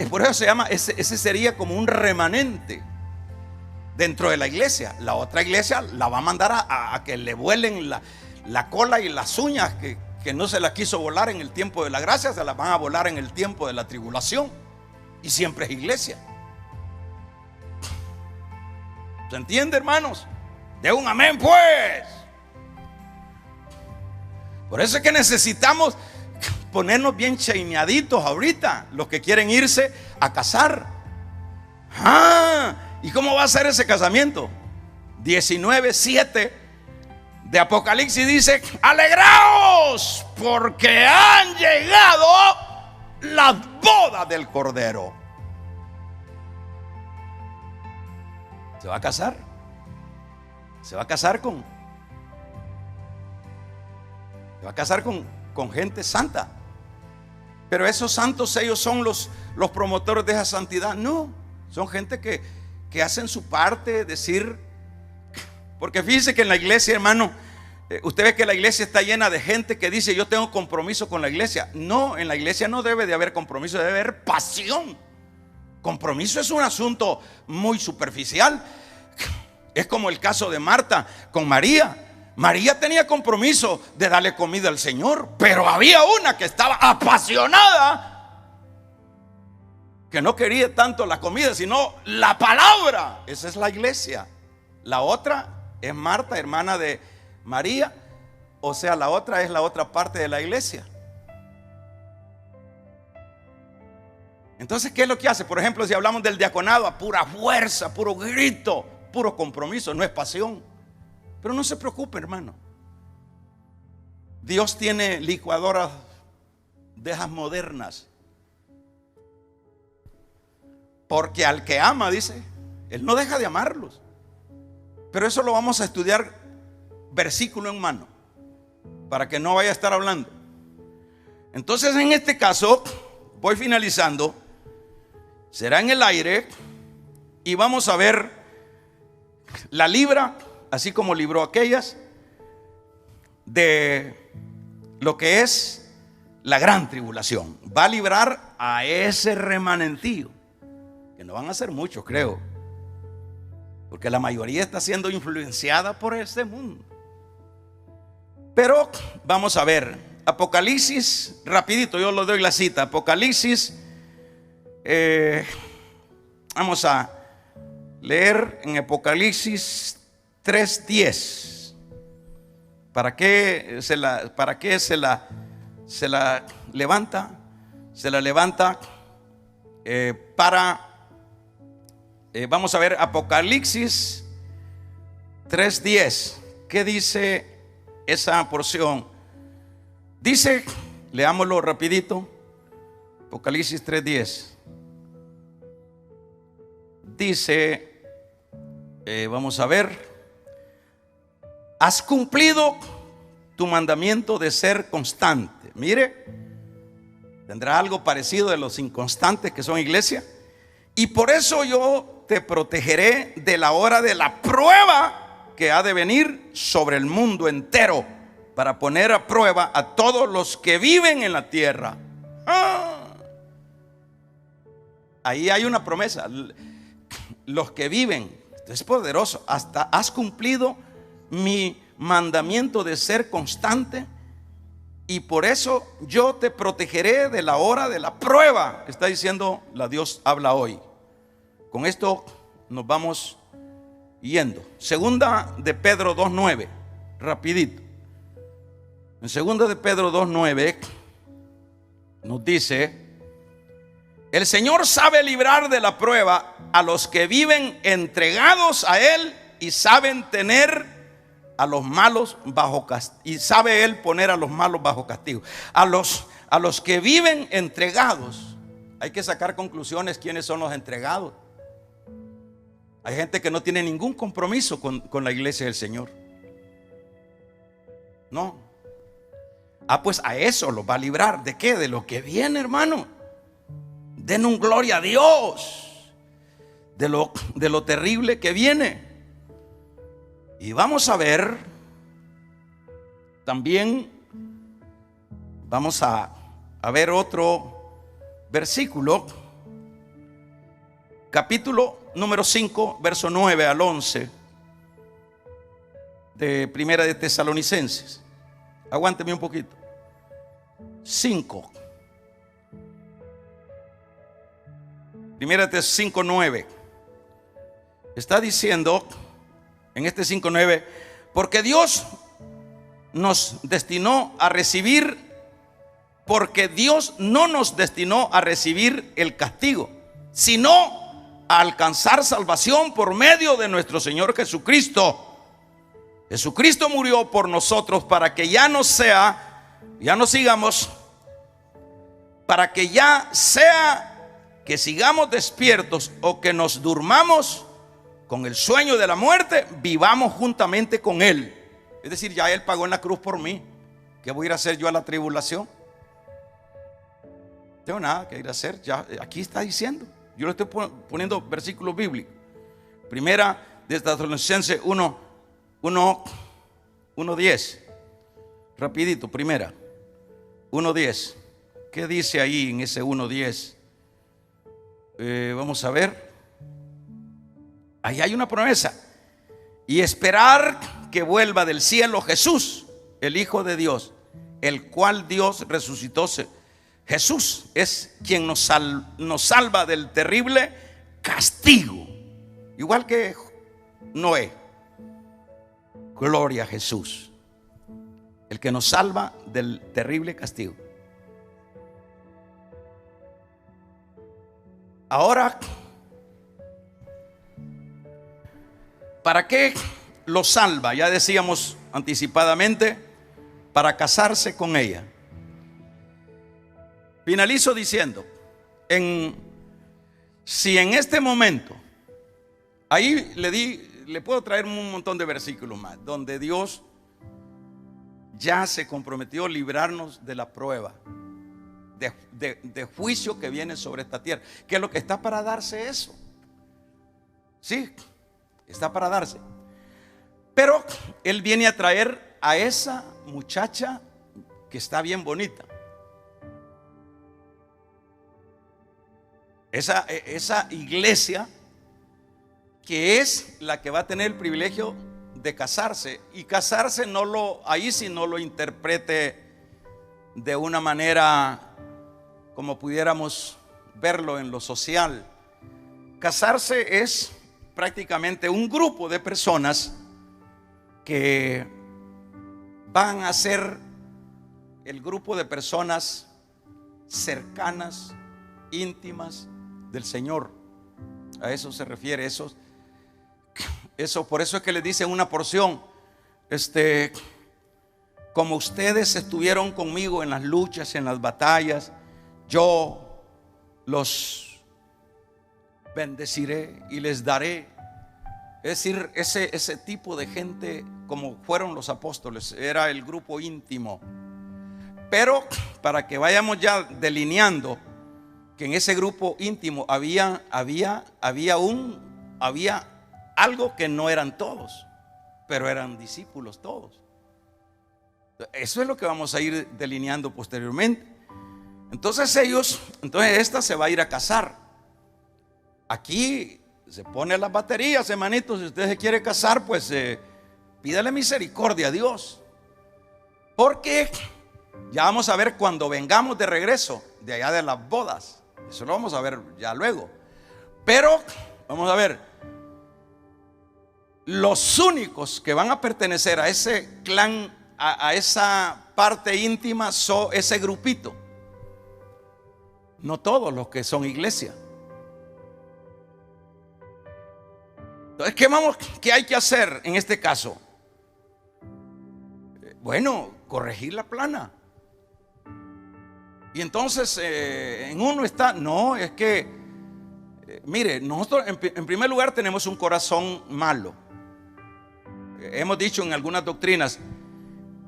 Por eso se llama, ese sería como un remanente dentro de la iglesia. La otra iglesia la va a mandar a que le vuelen la cola y las uñas que no se la quiso volar en el tiempo de la gracia, se las van a volar en el tiempo de la tribulación. Y siempre es iglesia. ¿Se entiende, hermanos? De un amén, pues. Por eso es que necesitamos ponernos bien chaineaditos ahorita, los que quieren irse a casar. ¿Y cómo va a ser ese casamiento? 19:7 de Apocalipsis dice: alegraos, porque han llegado las bodas del Cordero. ¿Se va a casar? Se va a casar con gente santa. Pero esos santos, ellos son los promotores de esa santidad. No, son gente que hacen su parte, decir. Porque fíjese que en la iglesia, hermano, usted ve que la iglesia está llena de gente que dice: yo tengo compromiso con la iglesia. No, en la iglesia no debe de haber compromiso, debe haber pasión. Compromiso es un asunto muy superficial. Es como el caso de Marta con María. María tenía compromiso de darle comida al Señor, pero había una que estaba apasionada, que no quería tanto la comida, sino la palabra. Esa es la iglesia. La otra es Marta, hermana de María. O sea, la otra es la otra parte de la iglesia. Entonces, ¿qué es lo que hace? Por ejemplo, si hablamos del diaconado, a pura fuerza, puro grito, puro compromiso, no es pasión. Pero no se preocupe, hermano. Dios tiene licuadoras de esas modernas. Porque al que ama, dice, Él no deja de amarlos. Pero eso lo vamos a estudiar versículo en mano, para que no vaya a estar hablando. Entonces, en este caso, voy finalizando. Será en el aire y vamos a ver la libra, así como libró aquellas, de lo que es la gran tribulación. Va a librar a ese remanentío, que no van a ser muchos, creo, porque la mayoría está siendo influenciada por este mundo. Pero vamos a ver Apocalipsis, rapidito, yo le doy la cita. Apocalipsis, vamos a leer en Apocalipsis 3:10. ¿Para qué se la levanta? Se la levanta vamos a ver Apocalipsis 3:10. ¿Qué dice esa porción? Dice, leámoslo rapidito. Apocalipsis 3:10. Dice, vamos a ver: has cumplido tu mandamiento de ser constante. Mire, tendrá algo parecido de los inconstantes que son iglesia. Y por eso yo te protegeré de la hora de la prueba que ha de venir sobre el mundo entero, para poner a prueba a todos los que viven en la tierra. Ahí hay una promesa. Los que viven, esto es poderoso. Hasta has cumplido mi mandamiento de ser constante, y por eso yo te protegeré de la hora de la prueba. Está diciendo la Dios habla hoy. Con esto nos vamos yendo. Segunda de Pedro 2:9, rapidito. En segunda de Pedro 2:9 nos dice: el Señor sabe librar de la prueba a los que viven entregados a Él, y saben tener a los malos bajo castigo. Y sabe Él poner a los malos bajo castigo. A los que viven entregados. Hay que sacar conclusiones. ¿Quiénes son los entregados? Hay gente que no tiene ningún compromiso con la iglesia del Señor. No. Pues a eso los va a librar. ¿De qué? De lo que viene, hermano. Den un gloria a Dios de lo terrible que viene. Y vamos a ver también, vamos a ver otro versículo, capítulo número 5, verso 9 al 11 de Primera de Tesalonicenses. Aguánteme un poquito. 5. Primera de 5:9. Está diciendo en este 5:9, porque Dios nos destinó a recibir, porque Dios no nos destinó a recibir el castigo, sino a alcanzar salvación por medio de nuestro Señor Jesucristo. Jesucristo murió por nosotros para que ya no sigamos, para que ya sea que sigamos despiertos o que nos durmamos con el sueño de la muerte, vivamos juntamente con Él. Es decir, ya Él pagó en la cruz por mí. ¿Qué voy a ir a hacer yo a la tribulación? No tengo nada que ir a hacer. Ya aquí está diciendo. Yo le estoy poniendo versículos bíblicos. Primera de Tesalonicenses 1:10. Rapidito, primera 1:10. ¿Qué dice ahí en ese 1:10? Vamos a ver. Ahí hay una promesa. Y esperar que vuelva del cielo Jesús, el Hijo de Dios, el cual Dios resucitó. Jesús es quien nos salva del terrible castigo, igual que Noé. Gloria a Jesús, el que nos salva del terrible castigo. Ahora, ¿para qué lo salva? Ya decíamos anticipadamente, para casarse con ella. Finalizo diciendo, si en este momento, ahí le puedo traer un montón de versículos más, donde Dios ya se comprometió a librarnos de la prueba de juicio que viene sobre esta tierra, que es lo que está para darse eso. Sí, está para darse. Pero Él viene a traer a esa muchacha que está bien bonita. Esa iglesia que es la que va a tener el privilegio de casarse. Y casarse ahí sí no lo interprete de una manera como pudiéramos verlo en lo social. Casarse es prácticamente un grupo de personas que van a ser el grupo de personas cercanas, íntimas del Señor. A eso se refiere. Eso, por eso es que le dice una porción, como ustedes estuvieron conmigo en las luchas, en las batallas, yo los bendeciré y les daré. Es decir, ese tipo de gente, como fueron los apóstoles, era el grupo íntimo. Pero para que vayamos ya delineando que en ese grupo íntimo había algo que no eran todos, pero eran discípulos todos. Eso es lo que vamos a ir delineando posteriormente. Entonces esta se va a ir a casar. Aquí se pone las baterías, hermanitos. Si usted se quiere casar, pues pídale misericordia a Dios, porque ya vamos a ver cuando vengamos de regreso de allá de las bodas. Eso lo vamos a ver ya luego. Pero vamos a ver, los únicos que van a pertenecer a ese clan, a esa parte íntima, son ese grupito. No todos los que son iglesia. Entonces, ¿qué hay que hacer en este caso? Bueno, corregir la plana. Y entonces en uno está, no, es que Mire, nosotros en primer lugar tenemos un corazón malo. Hemos dicho en algunas doctrinas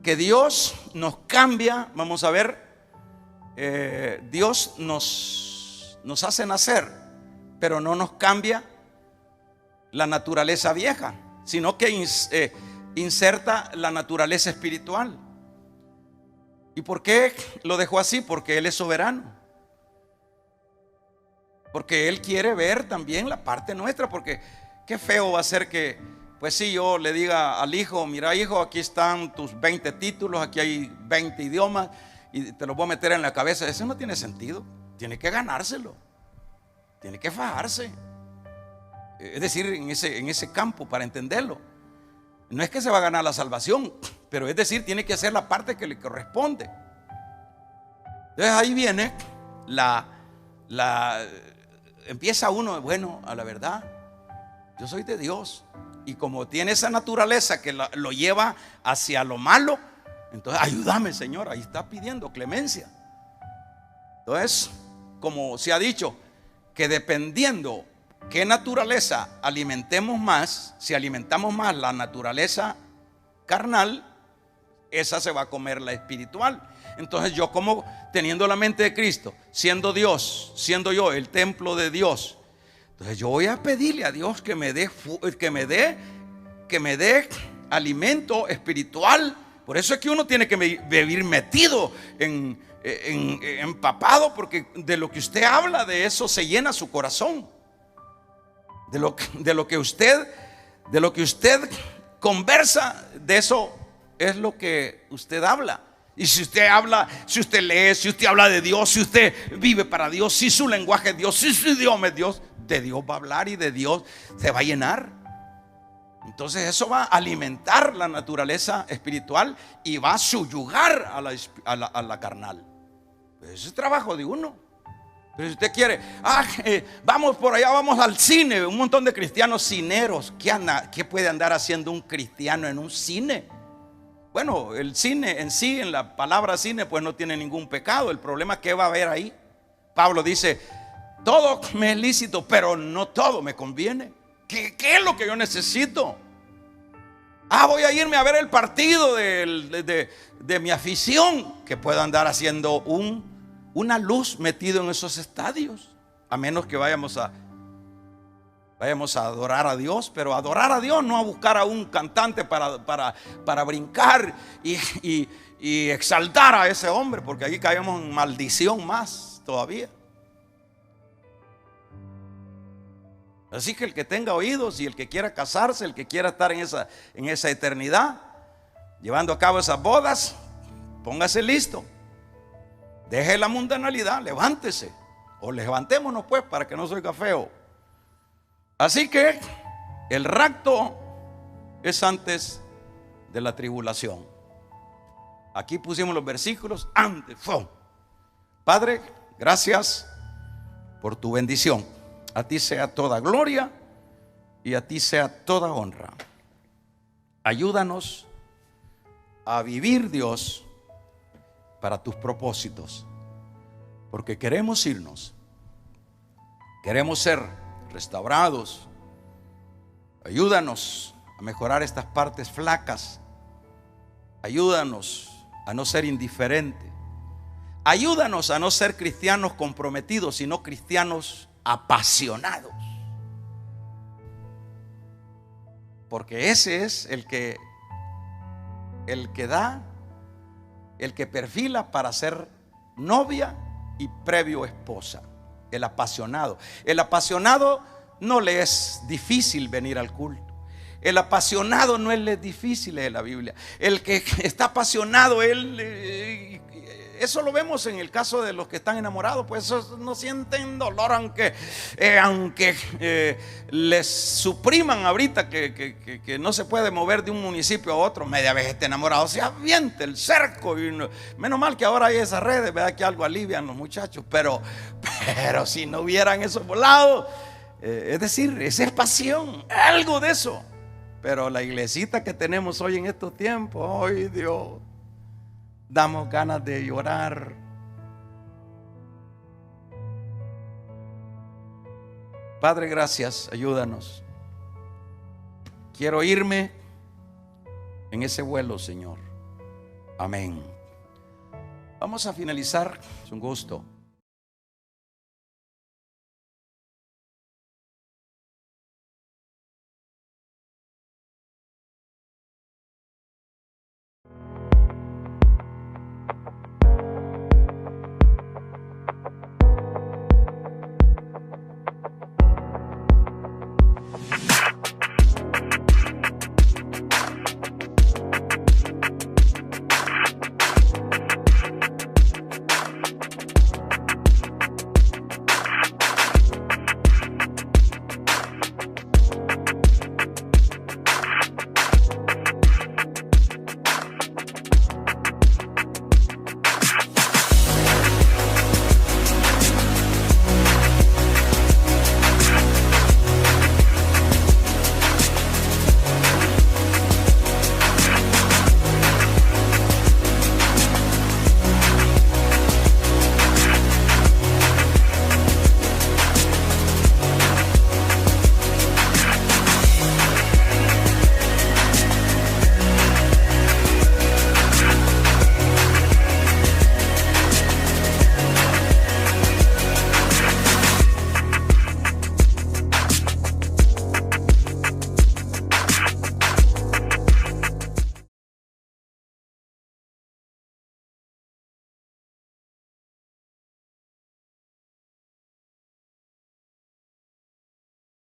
que Dios nos cambia. Vamos a ver, Dios nos hace nacer, pero no nos cambia la naturaleza vieja, sino que inserta la naturaleza espiritual. ¿Y por qué lo dejó así? Porque Él es soberano. Porque Él quiere ver también la parte nuestra. Porque qué feo va a ser que, pues si yo le diga al hijo: mira, hijo, aquí están tus 20 títulos, aquí hay 20 idiomas, y te los voy a meter en la cabeza. Eso no tiene sentido. Tiene que ganárselo, tiene que fajarse. Es decir, en ese campo, para entenderlo, no es que se va a ganar la salvación, pero es decir, tiene que hacer la parte que le corresponde. Entonces ahí viene empieza uno, bueno, a la verdad, yo soy de Dios, y como tiene esa naturaleza que lo lleva hacia lo malo, entonces ayúdame, Señor. Ahí está pidiendo clemencia. Entonces, como se ha dicho, que dependiendo qué naturaleza alimentemos más, si alimentamos más la naturaleza carnal, esa se va a comer la espiritual. Entonces yo, como teniendo la mente de Cristo, siendo Dios, siendo yo el templo de Dios, entonces yo voy a pedirle a Dios que me dé alimento espiritual. Por eso es que uno tiene que vivir metido empapado, porque de lo que usted habla, de eso se llena su corazón. De lo que usted conversa, de eso es lo que usted habla. Y si usted habla, si usted lee, si usted habla de Dios, si usted vive para Dios, si su lenguaje es Dios, si su idioma es Dios, de Dios va a hablar y de Dios se va a llenar. Entonces eso va a alimentar la naturaleza espiritual y va a subyugar a la carnal. Ese es trabajo de uno. Pero si usted quiere, vamos por allá, vamos al cine, un montón de cristianos cineros. ¿Qué puede andar haciendo un cristiano en un cine? Bueno, el cine en sí, en la palabra cine, pues no tiene ningún pecado. El problema es que va a haber ahí. Pablo dice: todo me es lícito, pero no todo me conviene. ¿Qué es lo que yo necesito? Voy a irme a ver el partido de mi afición. Que pueda andar haciendo una luz metido en esos estadios, a menos que vayamos a adorar a Dios. Pero adorar a Dios, no a buscar a un cantante para brincar y exaltar a ese hombre, porque allí caemos en maldición más todavía. Así que el que tenga oídos y el que quiera casarse, el que quiera estar en esa eternidad, llevando a cabo esas bodas, póngase listo. Deje la mundanalidad, levántese, o levantémonos pues, para que no se oiga feo. Así que el rapto es antes de la tribulación. Aquí pusimos los versículos antes. Padre, gracias por tu bendición. A ti sea toda gloria y a ti sea toda honra. Ayúdanos a vivir, Dios, para tus propósitos, porque queremos irnos, queremos ser restaurados. Ayúdanos a mejorar estas partes flacas. Ayúdanos a no ser indiferentes. Ayúdanos a no ser cristianos comprometidos, sino cristianos apasionados, porque ese es el que da, el que perfila para ser novia y previo esposa. El apasionado no le es difícil venir al culto. El apasionado no es difícil leer la Biblia. El que está apasionado, eso lo vemos en el caso de los que están enamorados, pues esos no sienten dolor, aunque les supriman ahorita que no se puede mover de un municipio a otro. Media vez esté enamorado, se aviente el cerco. Menos mal que ahora hay esas redes, ¿verdad? Que algo alivian los muchachos. Pero si no hubieran esos volados, es decir, esa es pasión, algo de eso. Pero la iglesita que tenemos hoy en estos tiempos, ¡ay, Dios! Damos ganas de llorar. Padre, gracias, ayúdanos. Quiero irme en ese vuelo, Señor. Amén. Vamos a finalizar. Es un gusto.